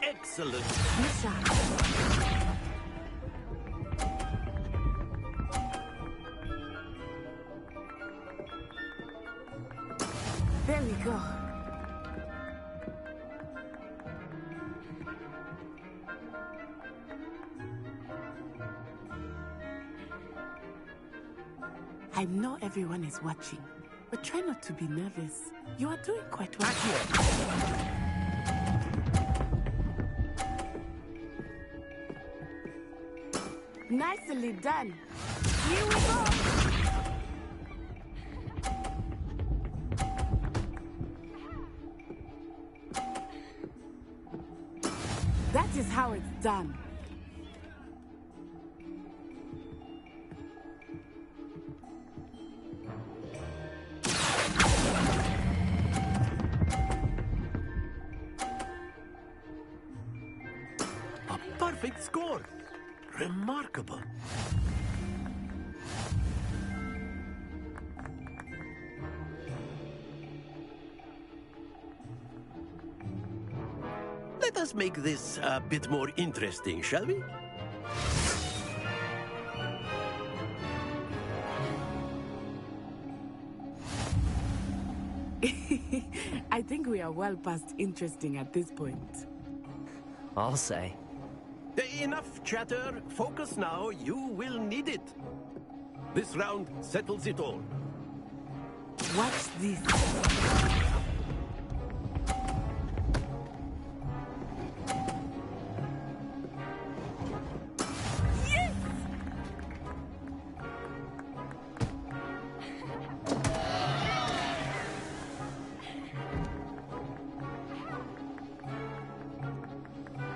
Excellent. There we go. I know everyone is watching, but try not to be nervous. You are doing quite well. Nicely done. Here we go. That is how it's done. A perfect score. Remarkable. Let us make this a bit more interesting, shall we? I think we are well past interesting at this point. I'll say. Enough chatter. Focus now. You will need it. This round settles it all. Watch this.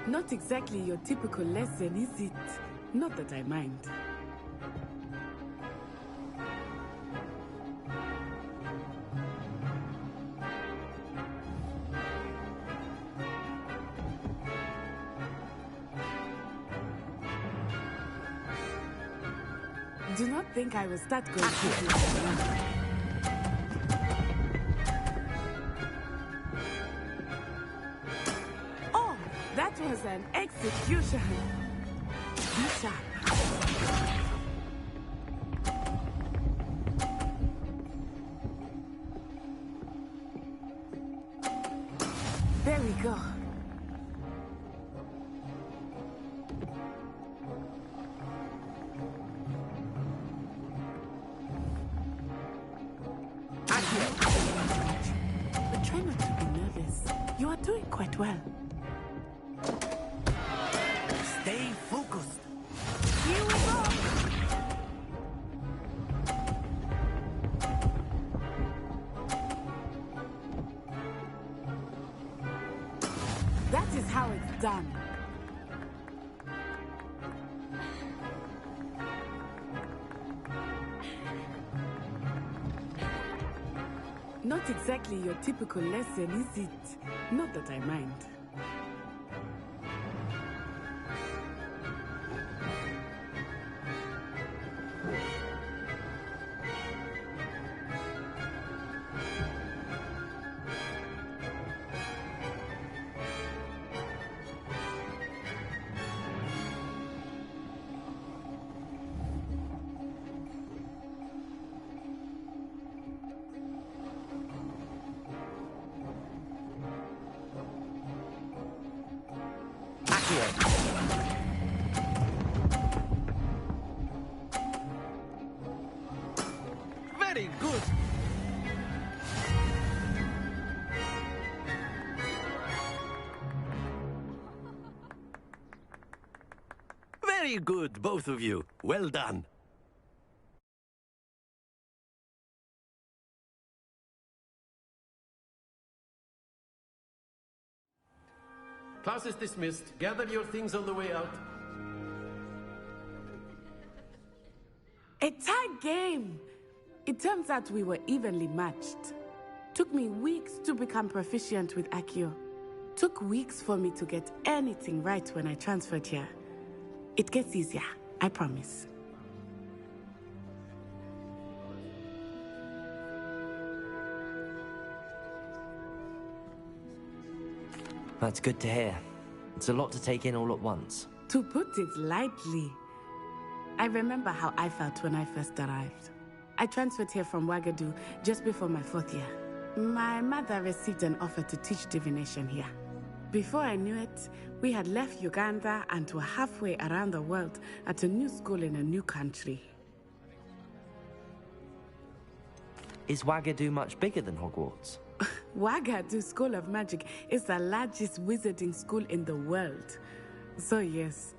Not exactly your typical lesson, is it? Not that I mind. Do not think I will start going quickly. That was an execution. Be sharp. There we go. But try not to be nervous. You are doing quite well. Stay focused. Here we go. That is how it's done. Not exactly your typical lesson, is it? Not that I mind. Very good. Very good, both of you. Well done. Class is dismissed. Gather your things on the way out. A tight game! It turns out we were evenly matched. Took me weeks to become proficient with Accio. Took weeks for me to get anything right when I transferred here. It gets easier, I promise. That's good to hear. It's a lot to take in all at once. To put it lightly, I remember how I felt when I first arrived. I transferred here from Wagadu just before my 4th year. My mother received an offer to teach divination here. Before I knew it, we had left Uganda and were halfway around the world at a new school in a new country. Is Wagadu much bigger than Hogwarts? Wagadu School of Magic is the largest wizarding school in the world. So yes,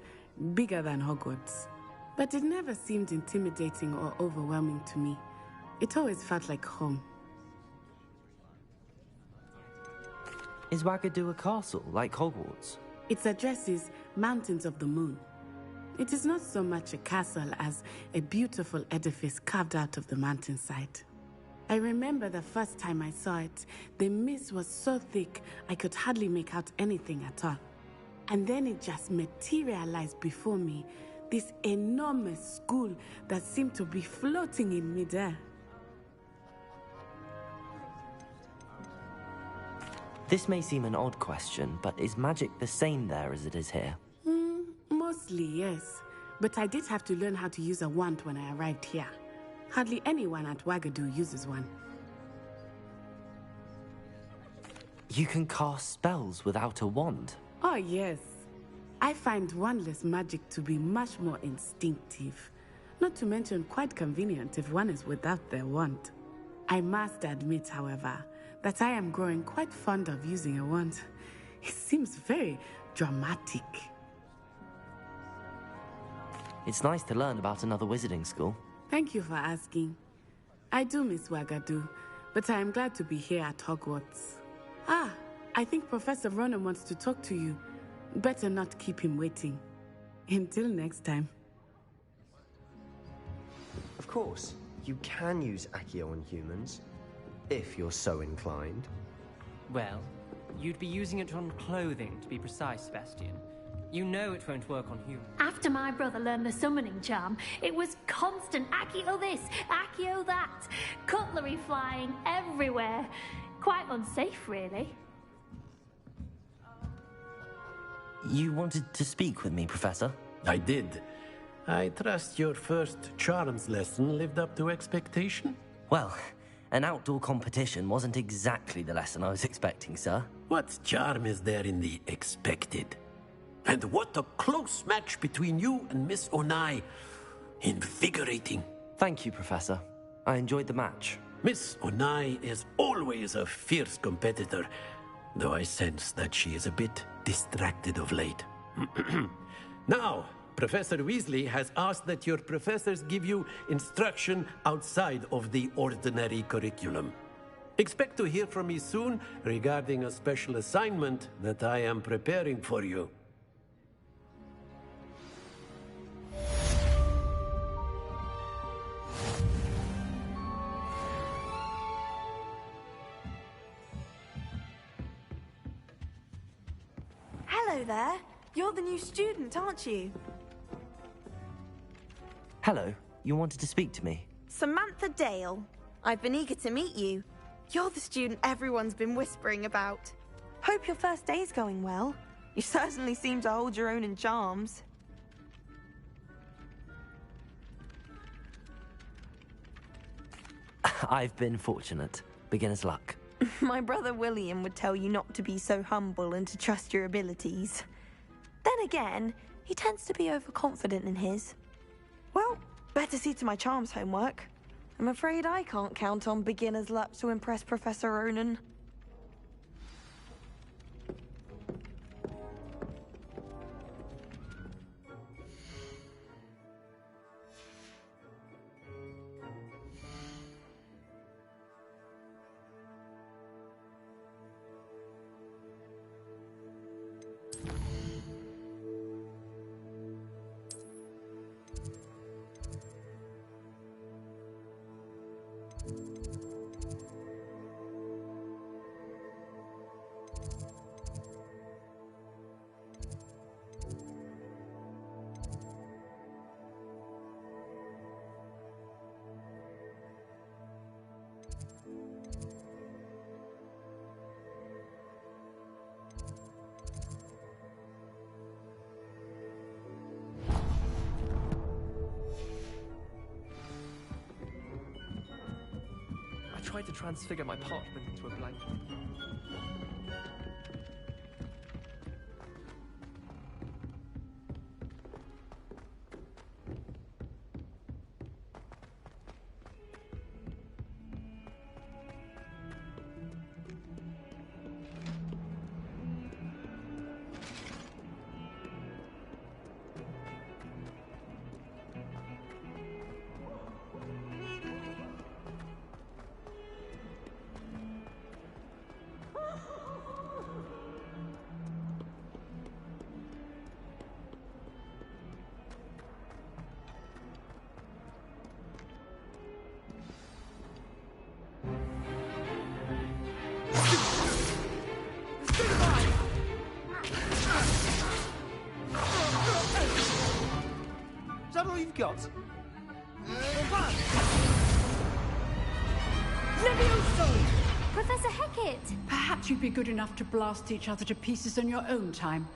bigger than Hogwarts. But it never seemed intimidating or overwhelming to me. It always felt like home. Is Wagadu a castle, like Hogwarts? Its address is Mountains of the Moon. It is not so much a castle as a beautiful edifice carved out of the mountainside. I remember the first time I saw it, the mist was so thick I could hardly make out anything at all. And then it just materialized before me, this enormous school that seemed to be floating in midair. This may seem an odd question, but is magic the same there as it is here? Mostly, yes. But I did have to learn how to use a wand when I arrived here. Hardly anyone at Wagadu uses one. You can cast spells without a wand? Oh, yes. I find wandless magic to be much more instinctive. Not to mention quite convenient if one is without their wand. I must admit, however, that I am growing quite fond of using a wand. It seems very dramatic. It's nice to learn about another wizarding school. Thank you for asking. I do miss Wagadu, but I am glad to be here at Hogwarts. Ah, I think Professor Ronan wants to talk to you. Better not keep him waiting. Until next time. Of course, you can use Accio on humans, if you're so inclined. Well, you'd be using it on clothing, to be precise, Sebastian. You know it won't work on humans. After my brother learned the summoning charm, it was constant Accio this, Accio that. Cutlery flying everywhere. Quite unsafe, really. You wanted to speak with me, Professor? I did. I trust your first charms lesson lived up to expectation? Well, an outdoor competition wasn't exactly the lesson I was expecting, sir. What charm is there in the expected? And what a close match between you and Miss Onai. Invigorating. Thank you, Professor. I enjoyed the match. Miss Onai is always a fierce competitor, though I sense that she is a bit distracted of late. Now, Professor Weasley has asked that your professors give you instruction outside of the ordinary curriculum. Expect to hear from me soon regarding a special assignment that I am preparing for you. Hello there. You're the new student, aren't you? Hello. You wanted to speak to me? Samantha Dale. I've been eager to meet you. You're the student everyone's been whispering about. Hope your first day's going well. You certainly seem to hold your own in charms. I've been fortunate. Beginner's luck. My brother William would tell you not to be so humble and to trust your abilities. Then again, he tends to be overconfident in his. Well, better see to my charms homework. I'm afraid I can't count on beginner's luck to impress Professor Ronan. tried to transfigure my parchment into a blanket. Is that all you've got? Levioso! Professor Hecat! Perhaps you'd be good enough to blast each other to pieces in your own time.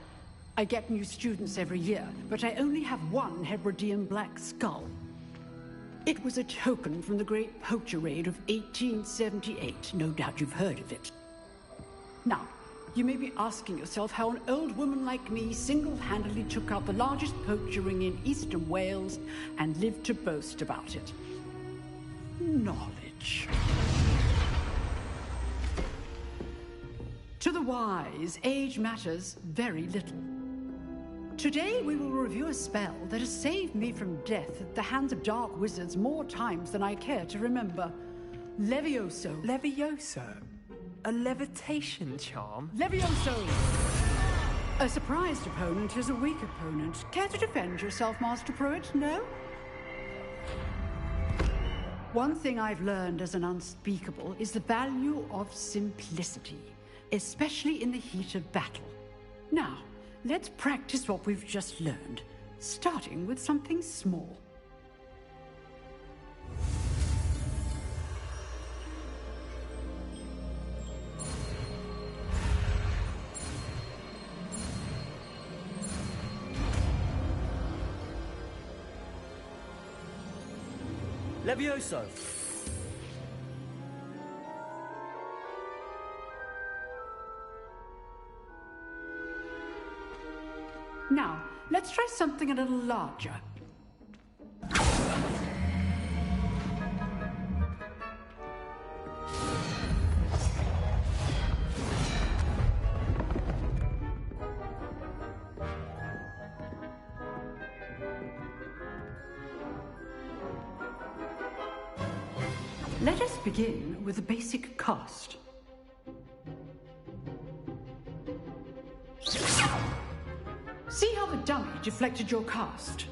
I get new students every year, but I only have one Hebridean black skull. It was a token from the Great Poacher Raid of 1878. No doubt you've heard of it. Now, you may be asking yourself how an old woman like me single-handedly took out the largest poacher ring in eastern Wales and lived to boast about it. Knowledge. To the wise, age matters very little. Today we will review a spell that has saved me from death at the hands of dark wizards more times than I care to remember. Levioso. Levioso? A levitation charm? Levioso! A surprised opponent is a weak opponent. Care to defend yourself, Master Pruitt? No? One thing I've learned as an unspeakable is the value of simplicity, especially in the heat of battle. Now, let's practice what we've just learned, starting with something small. Levioso! Now, let's try something a little larger. Let us begin with the basic cast. See how the dummy deflected your cast?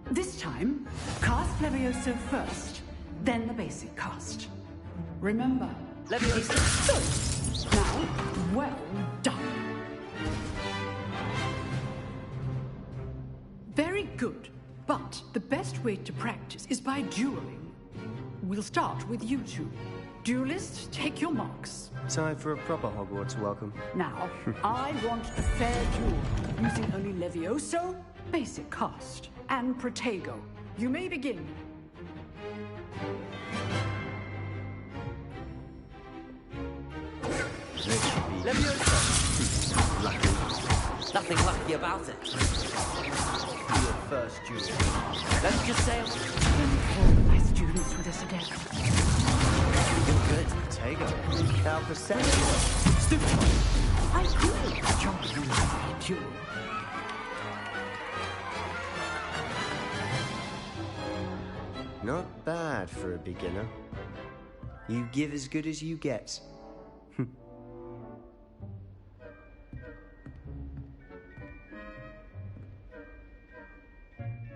This time, cast Levioso first, then the basic cast. Remember, Levioso. Now, well done. Very good, but the best way to practice is by dueling. We'll start with you two. Duelists, take your marks. Time for a proper Hogwarts welcome. Now, I want a fair duel, using only Levioso, basic cast, and Protego. You may begin. Levioso! Lucky. Nothing lucky about it. Your first duel. Let's just say my students with us again. You're good, Protego. How perceptive. Stupid. I do enjoy a lovely duel. Not bad for a beginner. You give as good as you get.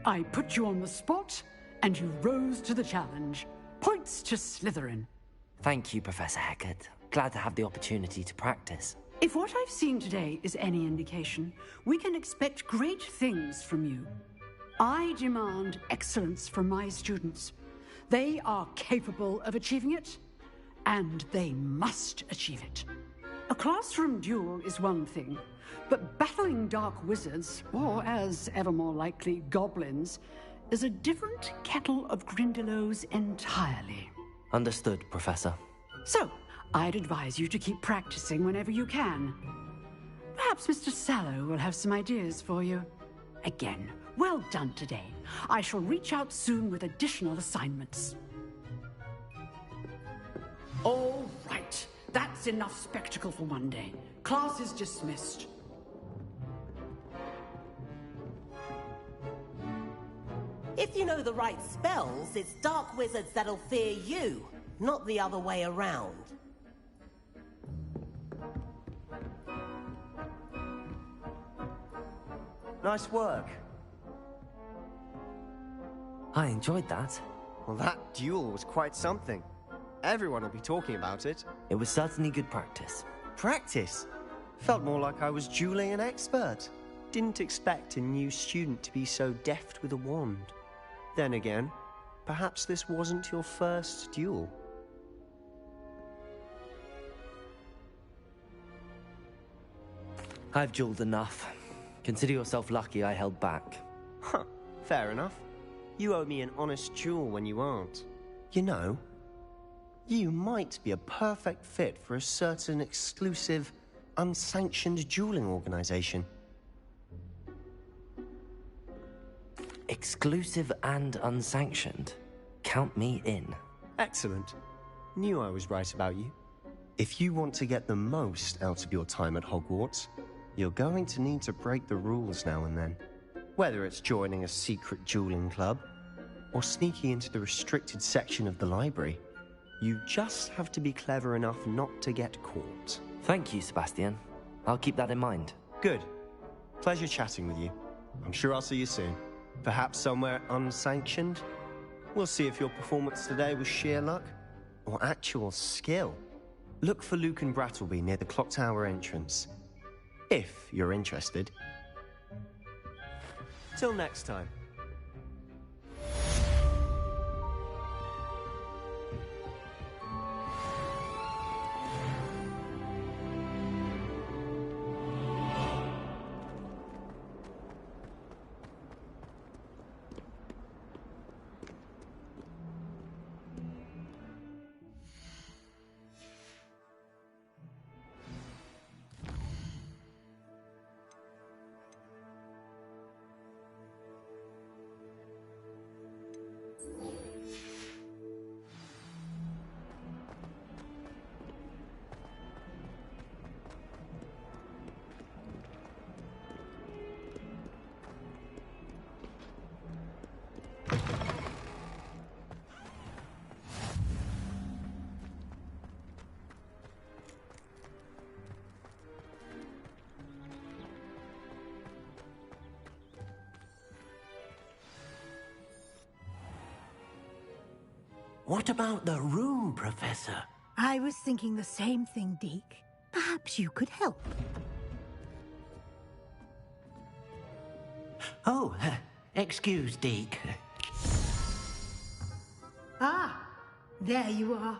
I put you on the spot, and you rose to the challenge. Points to Slytherin. Thank you, Professor Hecat. Glad to have the opportunity to practice. If what I've seen today is any indication, we can expect great things from you. I demand excellence from my students. They are capable of achieving it, and they must achieve it. A classroom duel is one thing, but battling dark wizards, or as ever more likely, goblins, is a different kettle of Grindylows entirely. Understood, Professor. So, I'd advise you to keep practicing whenever you can. Perhaps Mr. Sallow will have some ideas for you. Again, well done today. I shall reach out soon with additional assignments. All right. That's enough spectacle for one day. Class is dismissed. If you know the right spells, it's dark wizards that'll fear you, not the other way around. Nice work. I enjoyed that. Well, that duel was quite something. Everyone will be talking about it. It was certainly good practice. Practice? Felt more like I was dueling an expert. Didn't expect a new student to be so deft with a wand. Then again, perhaps this wasn't your first duel. I've dueled enough. Consider yourself lucky I held back. Huh, fair enough. You owe me an honest duel when you aren't. You know, you might be a perfect fit for a certain exclusive, unsanctioned dueling organization. Exclusive and unsanctioned? Count me in. Excellent. Knew I was right about you. If you want to get the most out of your time at Hogwarts, you're going to need to break the rules now and then. Whether it's joining a secret dueling club, or sneaking into the restricted section of the library, you just have to be clever enough not to get caught. Thank you, Sebastian. I'll keep that in mind. Good. Pleasure chatting with you. I'm sure I'll see you soon. Perhaps somewhere unsanctioned? We'll see if your performance today was sheer luck, or actual skill. Look for Luke and Brattleby near the clock tower entrance. If you're interested. Till next time. What about the room, Professor? I was thinking the same thing, Deke. Perhaps you could help. Oh, excuse, Deke. Ah, there you are.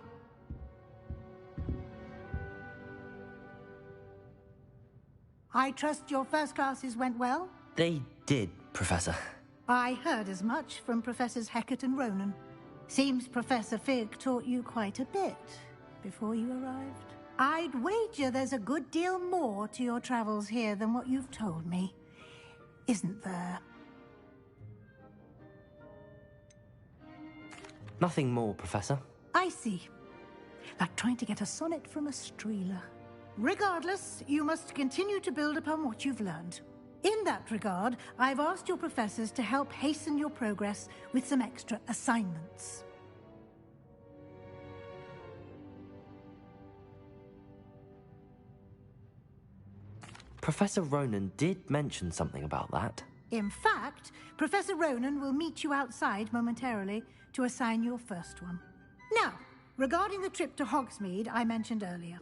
I trust your first classes went well? They did, Professor. I heard as much from Professors Hecat and Ronan. Seems Professor Fig taught you quite a bit before you arrived. I'd wager there's a good deal more to your travels here than what you've told me. Isn't there? Nothing more, Professor. I see. Like trying to get a sonnet from a streeler. Regardless, you must continue to build upon what you've learned. In that regard, I've asked your professors to help hasten your progress with some extra assignments. Professor Ronan did mention something about that. In fact, Professor Ronan will meet you outside momentarily to assign your first one. Now, regarding the trip to Hogsmeade I mentioned earlier,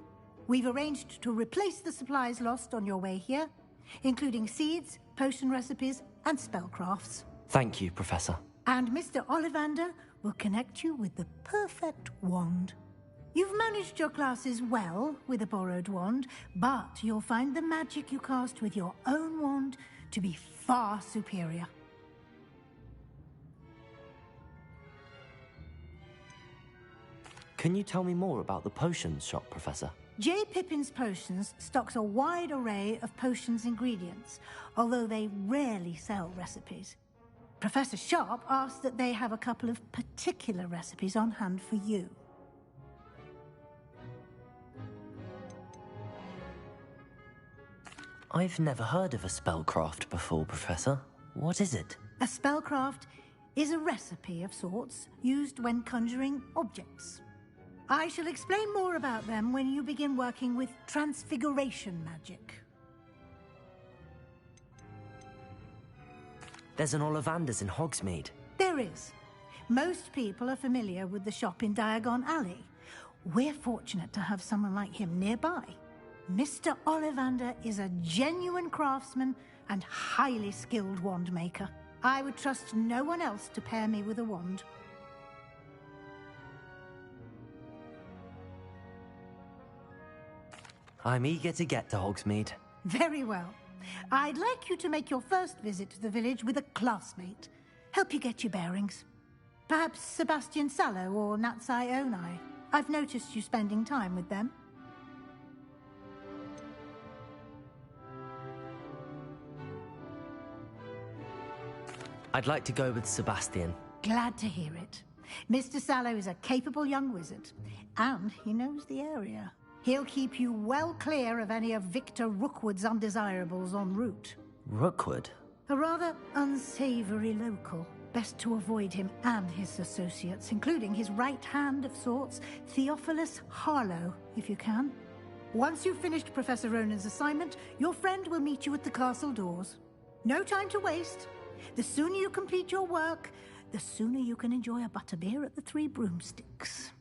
we've arranged to replace the supplies lost on your way here, including seeds, potion recipes, and spellcrafts. Thank you, Professor. And Mr. Ollivander will connect you with the perfect wand. You've managed your classes well with a borrowed wand, but you'll find the magic you cast with your own wand to be far superior. Can you tell me more about the potions shop, Professor? J. Pippin's Potions stocks a wide array of potions ingredients, although they rarely sell recipes. Professor Sharp asked that they have a couple of particular recipes on hand for you. I've never heard of a spellcraft before, Professor. What is it? A spellcraft is a recipe of sorts used when conjuring objects. I shall explain more about them when you begin working with transfiguration magic. There's an Ollivander's in Hogsmeade. There is. Most people are familiar with the shop in Diagon Alley. We're fortunate to have someone like him nearby. Mr. Ollivander is a genuine craftsman and highly skilled wand maker. I would trust no one else to pair me with a wand. I'm eager to get to Hogsmeade. Very well. I'd like you to make your first visit to the village with a classmate. Help you get your bearings. Perhaps Sebastian Sallow or Natsai Onai. I've noticed you spending time with them. I'd like to go with Sebastian. Glad to hear it. Mr. Sallow is a capable young wizard, and he knows the area. He'll keep you well clear of any of Victor Rookwood's undesirables en route. Rookwood? A rather unsavory local. Best to avoid him and his associates, including his right hand of sorts, Theophilus Harlow, if you can. Once you've finished Professor Ronan's assignment, your friend will meet you at the castle doors. No time to waste. The sooner you complete your work, the sooner you can enjoy a butterbeer at the Three Broomsticks.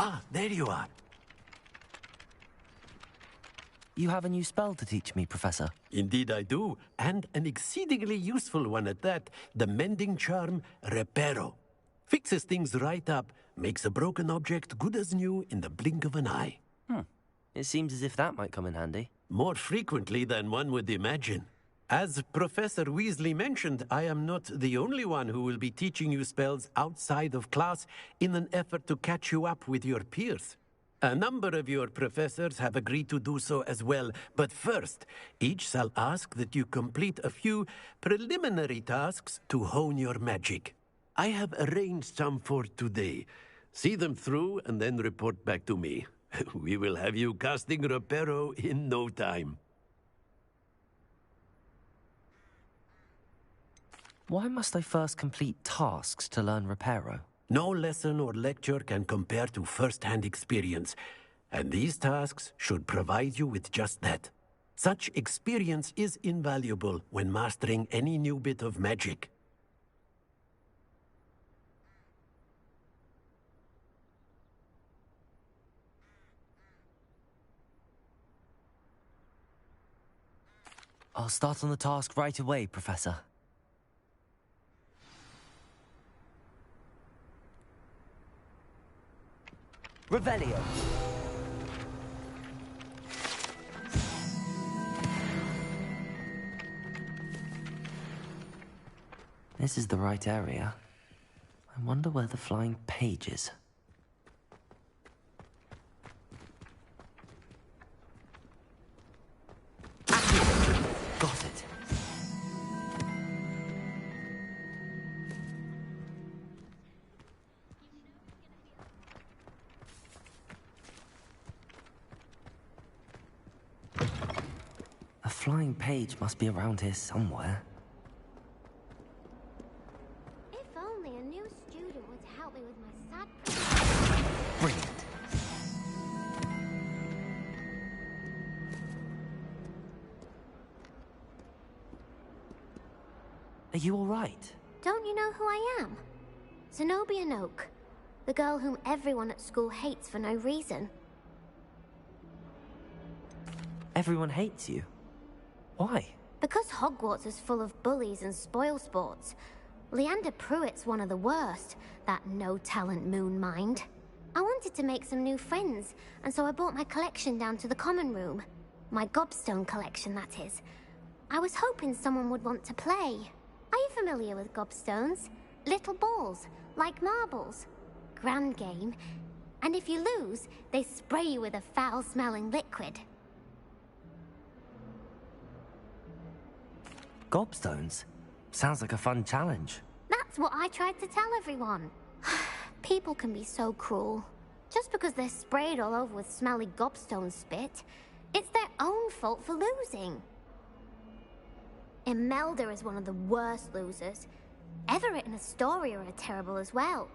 Ah, there you are. You have a new spell to teach me, Professor. Indeed I do, and an exceedingly useful one at that. The mending charm, Reparo. Fixes things right up, makes a broken object good as new in the blink of an eye. It seems as if that might come in handy. More frequently than one would imagine. As Professor Weasley mentioned, I am not the only one who will be teaching you spells outside of class in an effort to catch you up with your peers. A number of your professors have agreed to do so as well, but first, each shall ask that you complete a few preliminary tasks to hone your magic. I have arranged some for today. See them through and then report back to me. We will have you casting Reparo in no time. Why must I first complete tasks to learn Reparo? No lesson or lecture can compare to first-hand experience, and these tasks should provide you with just that. Such experience is invaluable when mastering any new bit of magic. I'll start on the task right away, Professor. Revelio. This is the right area. I wonder where the flying page is. Got it. A flying page must be around here somewhere. If only a new student would help me with my sad Are you alright? Don't you know who I am? Zenobia Noak, the girl whom everyone at school hates for no reason. Everyone hates you. Why? Because Hogwarts is full of bullies and spoilsports. Leander Pruitt's one of the worst, that no-talent moon mind. I wanted to make some new friends, and so I brought my collection down to the common room. My gobstone collection, that is. I was hoping someone would want to play. Are you familiar with gobstones? Little balls, like marbles. Grand game. And if you lose, they spray you with a foul-smelling liquid. Gobstones? Sounds like a fun challenge. That's what I tried to tell everyone. People can be so cruel. Just because they're sprayed all over with smelly gobstone spit, it's their own fault for losing. Imelda is one of the worst losers. Everett and Astoria are terrible as well.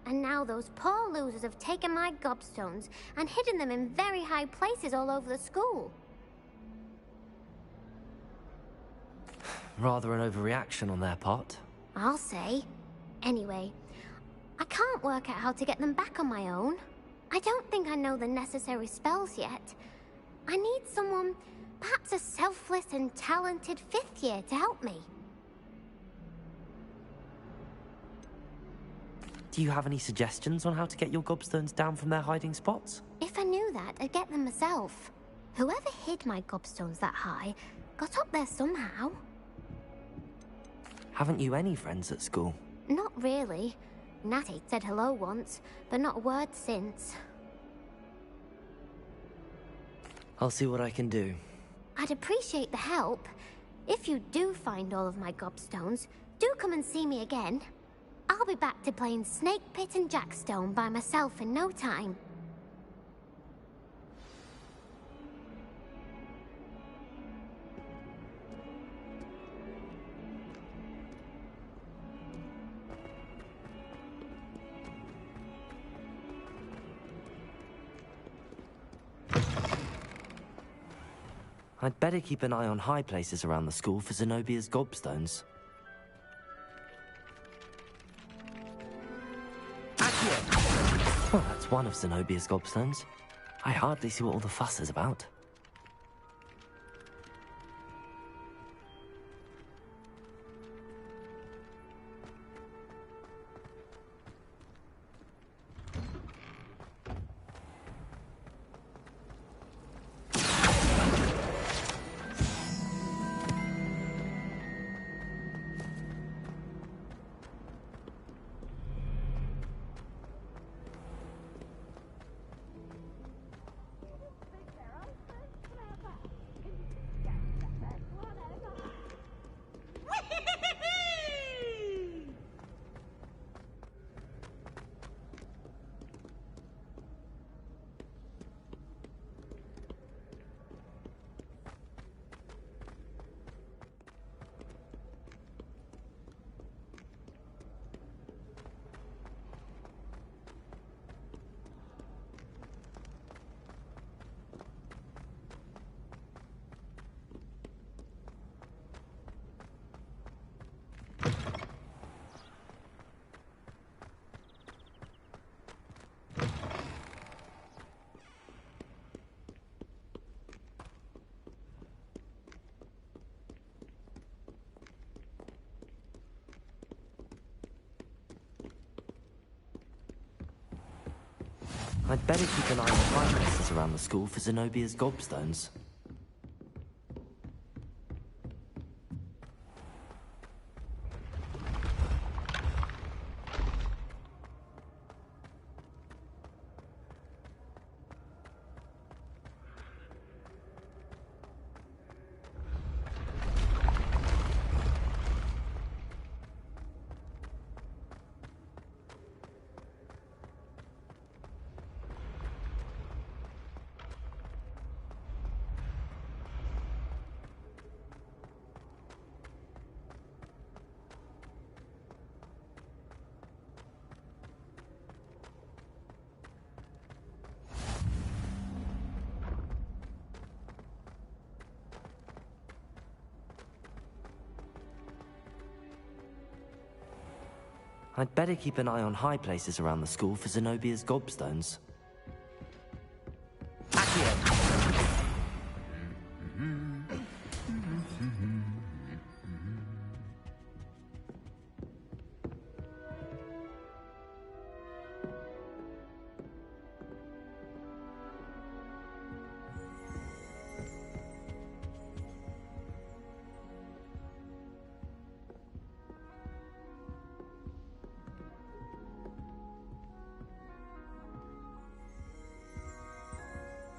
And now those poor losers have taken my gobstones and hidden them in very high places all over the school. Rather an overreaction on their part. I'll say. Anyway, I can't work out how to get them back on my own. I don't think I know the necessary spells yet. I need someone, perhaps a selfless and talented 5th year to help me. Do you have any suggestions on how to get your gobstones down from their hiding spots? If I knew that, I'd get them myself. Whoever hid my gobstones that high got up there somehow. Haven't you any friends at school? Not really. Natty said hello once, but not a word since. I'll see what I can do. I'd appreciate the help. If you do find all of my gobstones, do come and see me again. I'll be back to playing Snake Pit and Jackstone by myself in no time. I'd better keep an eye on high places around the school for Zenobia's gobstones. Well, that's one of Zenobia's gobstones. I hardly see what all the fuss is about. I'd better keep an eye on high places around the school for Zenobia's gobstones. I'd better keep an eye on high places around the school for Zenobia's gobstones.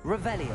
Revelio.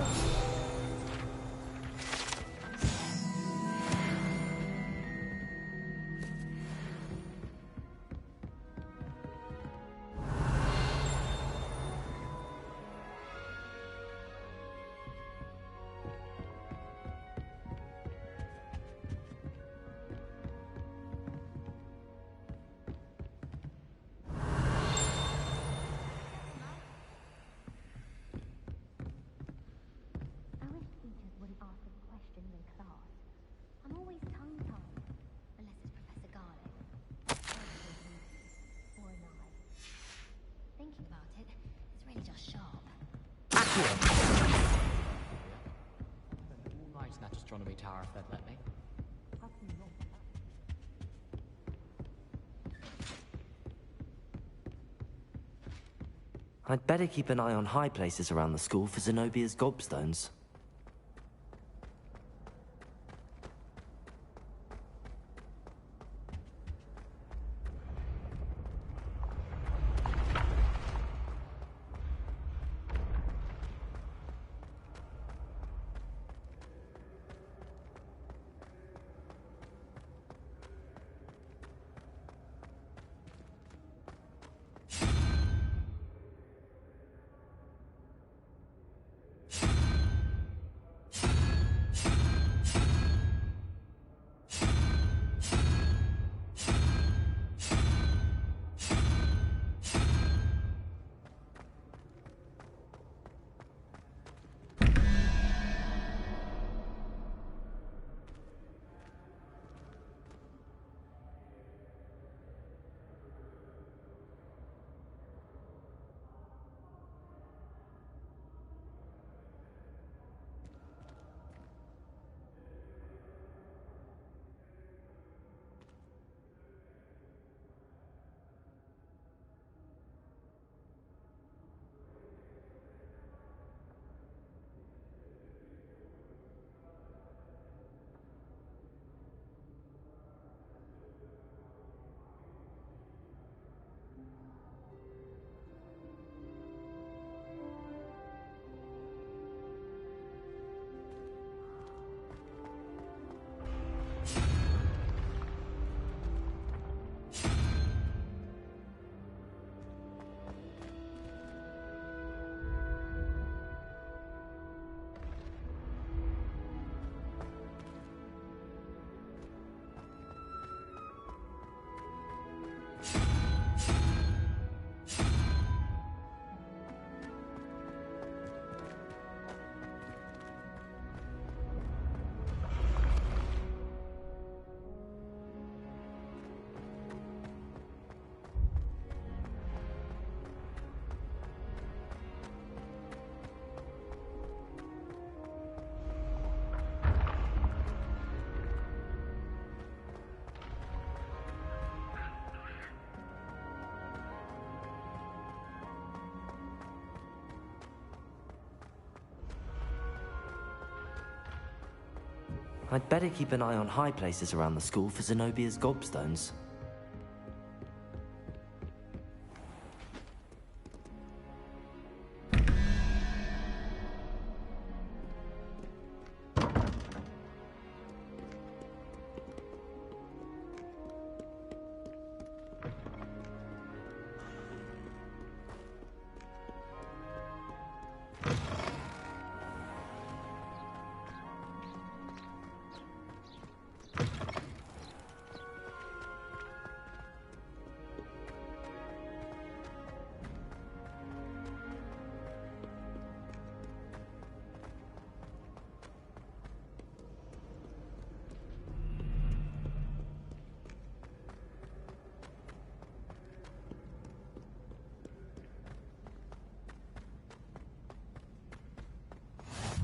Astronomy tower if they'd let me. I'd better keep an eye on high places around the school for Zenobia's gobstones. I'd better keep an eye on high places around the school for Zenobia's gobstones.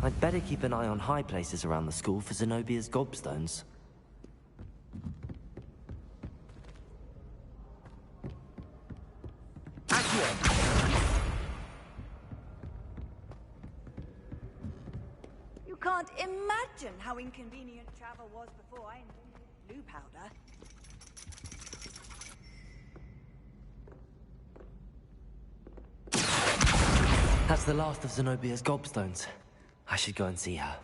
I'd better keep an eye on high places around the school for Zenobia's gobstones. You can't imagine how inconvenient travel was before I invented blue powder. That's the last of Zenobia's gobstones. I should go and see her.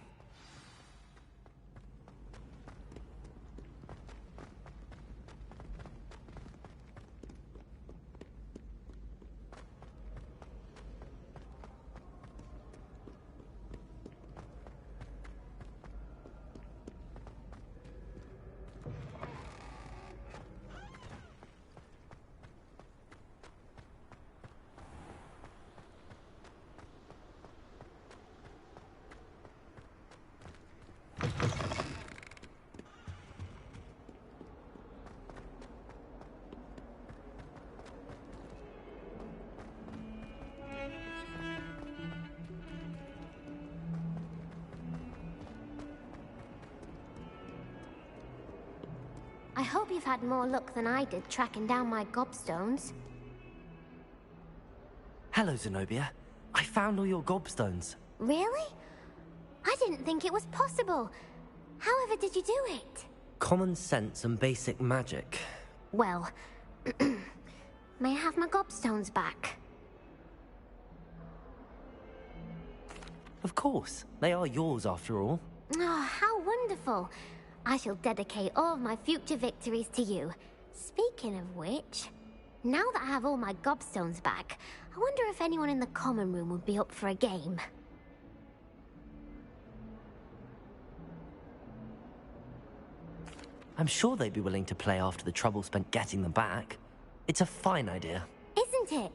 I hope you've had more luck than I did tracking down my gobstones. Hello, Zenobia. I found all your gobstones. Really? I didn't think it was possible. However did you do it? Common sense and basic magic. Well, may I have my gobstones back? Of course. They are yours after all. Oh, how wonderful. I shall dedicate all of my future victories to you. Speaking of which, now that I have all my gobstones back, I wonder if anyone in the common room would be up for a game. I'm sure they'd be willing to play after the trouble spent getting them back. It's a fine idea. Isn't it?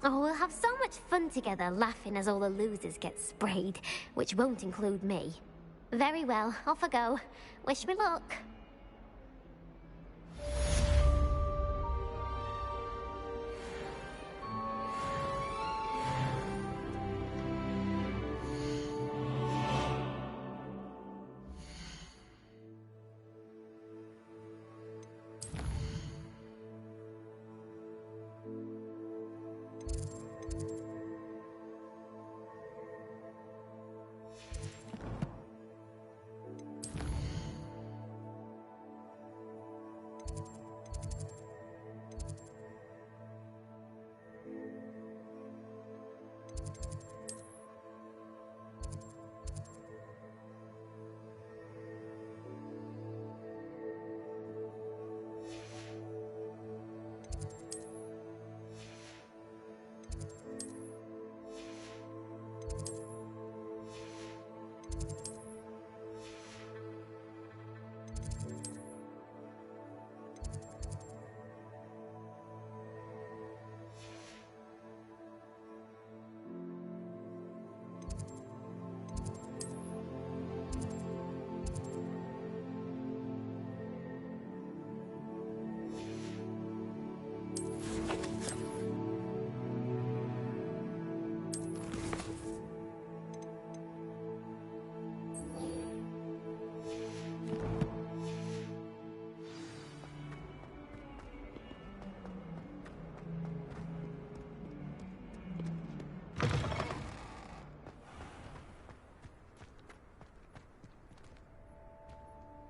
Oh, we'll have so much fun together, laughing as all the losers get sprayed, which won't include me. Very well, off I go. Wish me luck.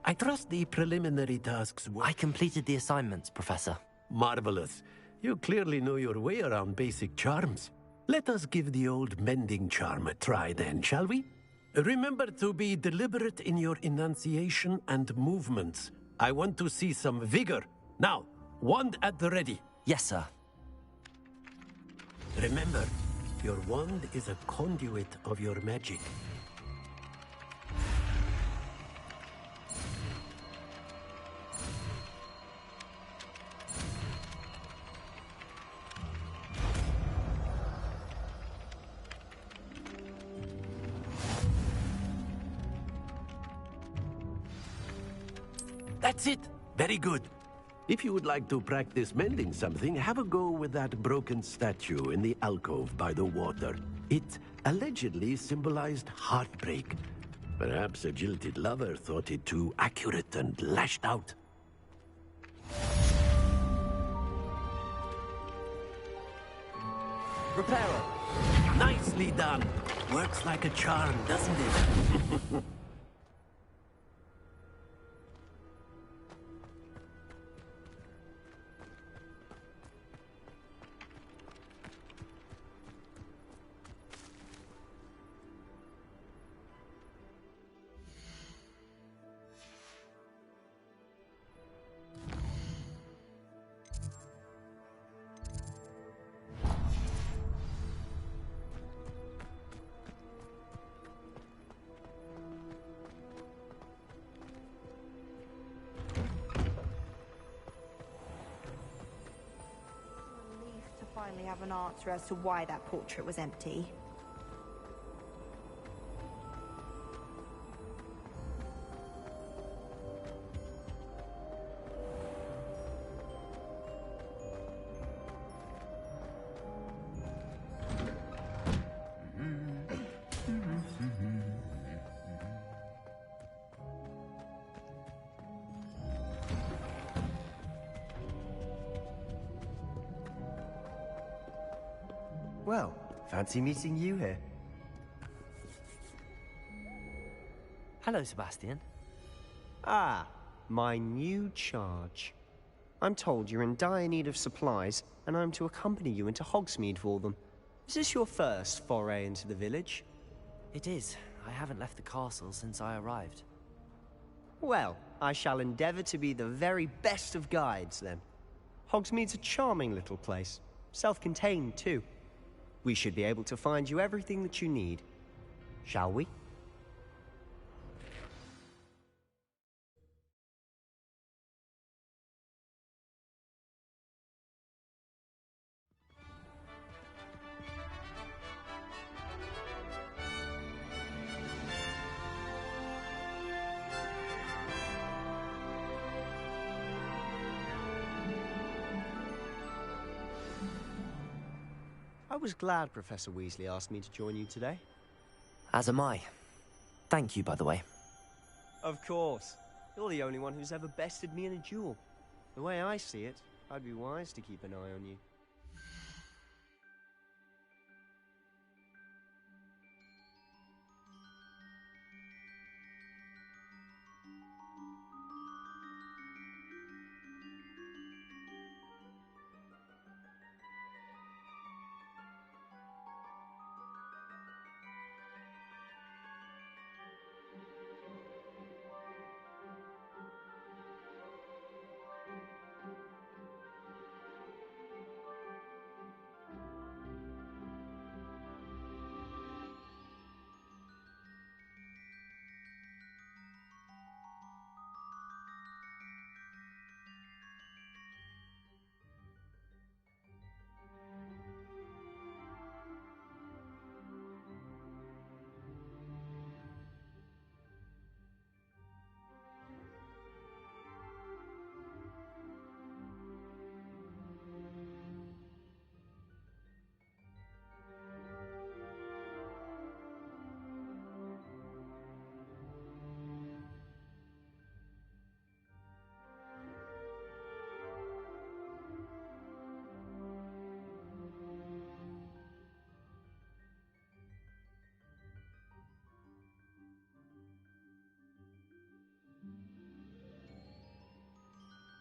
I trust the preliminary tasks were... I completed the assignments, Professor. Marvelous. You clearly know your way around basic charms. Let us give the old mending charm a try then, shall we? Remember to be deliberate in your enunciation and movements. I want to see some vigor. Now, wand at the ready. Yes, sir. Remember, your wand is a conduit of your magic. That's it! Very good. If you would like to practice mending something, have a go with that broken statue in the alcove by the water. It allegedly symbolized heartbreak. Perhaps a jilted lover thought it too accurate and lashed out. Reparo! Nicely done! Works like a charm, doesn't it? Finally have an answer as to why that portrait was empty. Well, fancy meeting you here. Hello, Sebastian. Ah, my new charge. I'm told you're in dire need of supplies, and I'm to accompany you into Hogsmeade for them. Is this your first foray into the village? It is. I haven't left the castle since I arrived. Well, I shall endeavor to be the very best of guides, then. Hogsmeade's a charming little place. Self-contained, too. We should be able to find you everything that you need. Shall we? I was glad Professor Weasley asked me to join you today. As am I. Thank you, by the way. Of course. You're the only one who's ever bested me in a duel. The way I see it, I'd be wise to keep an eye on you.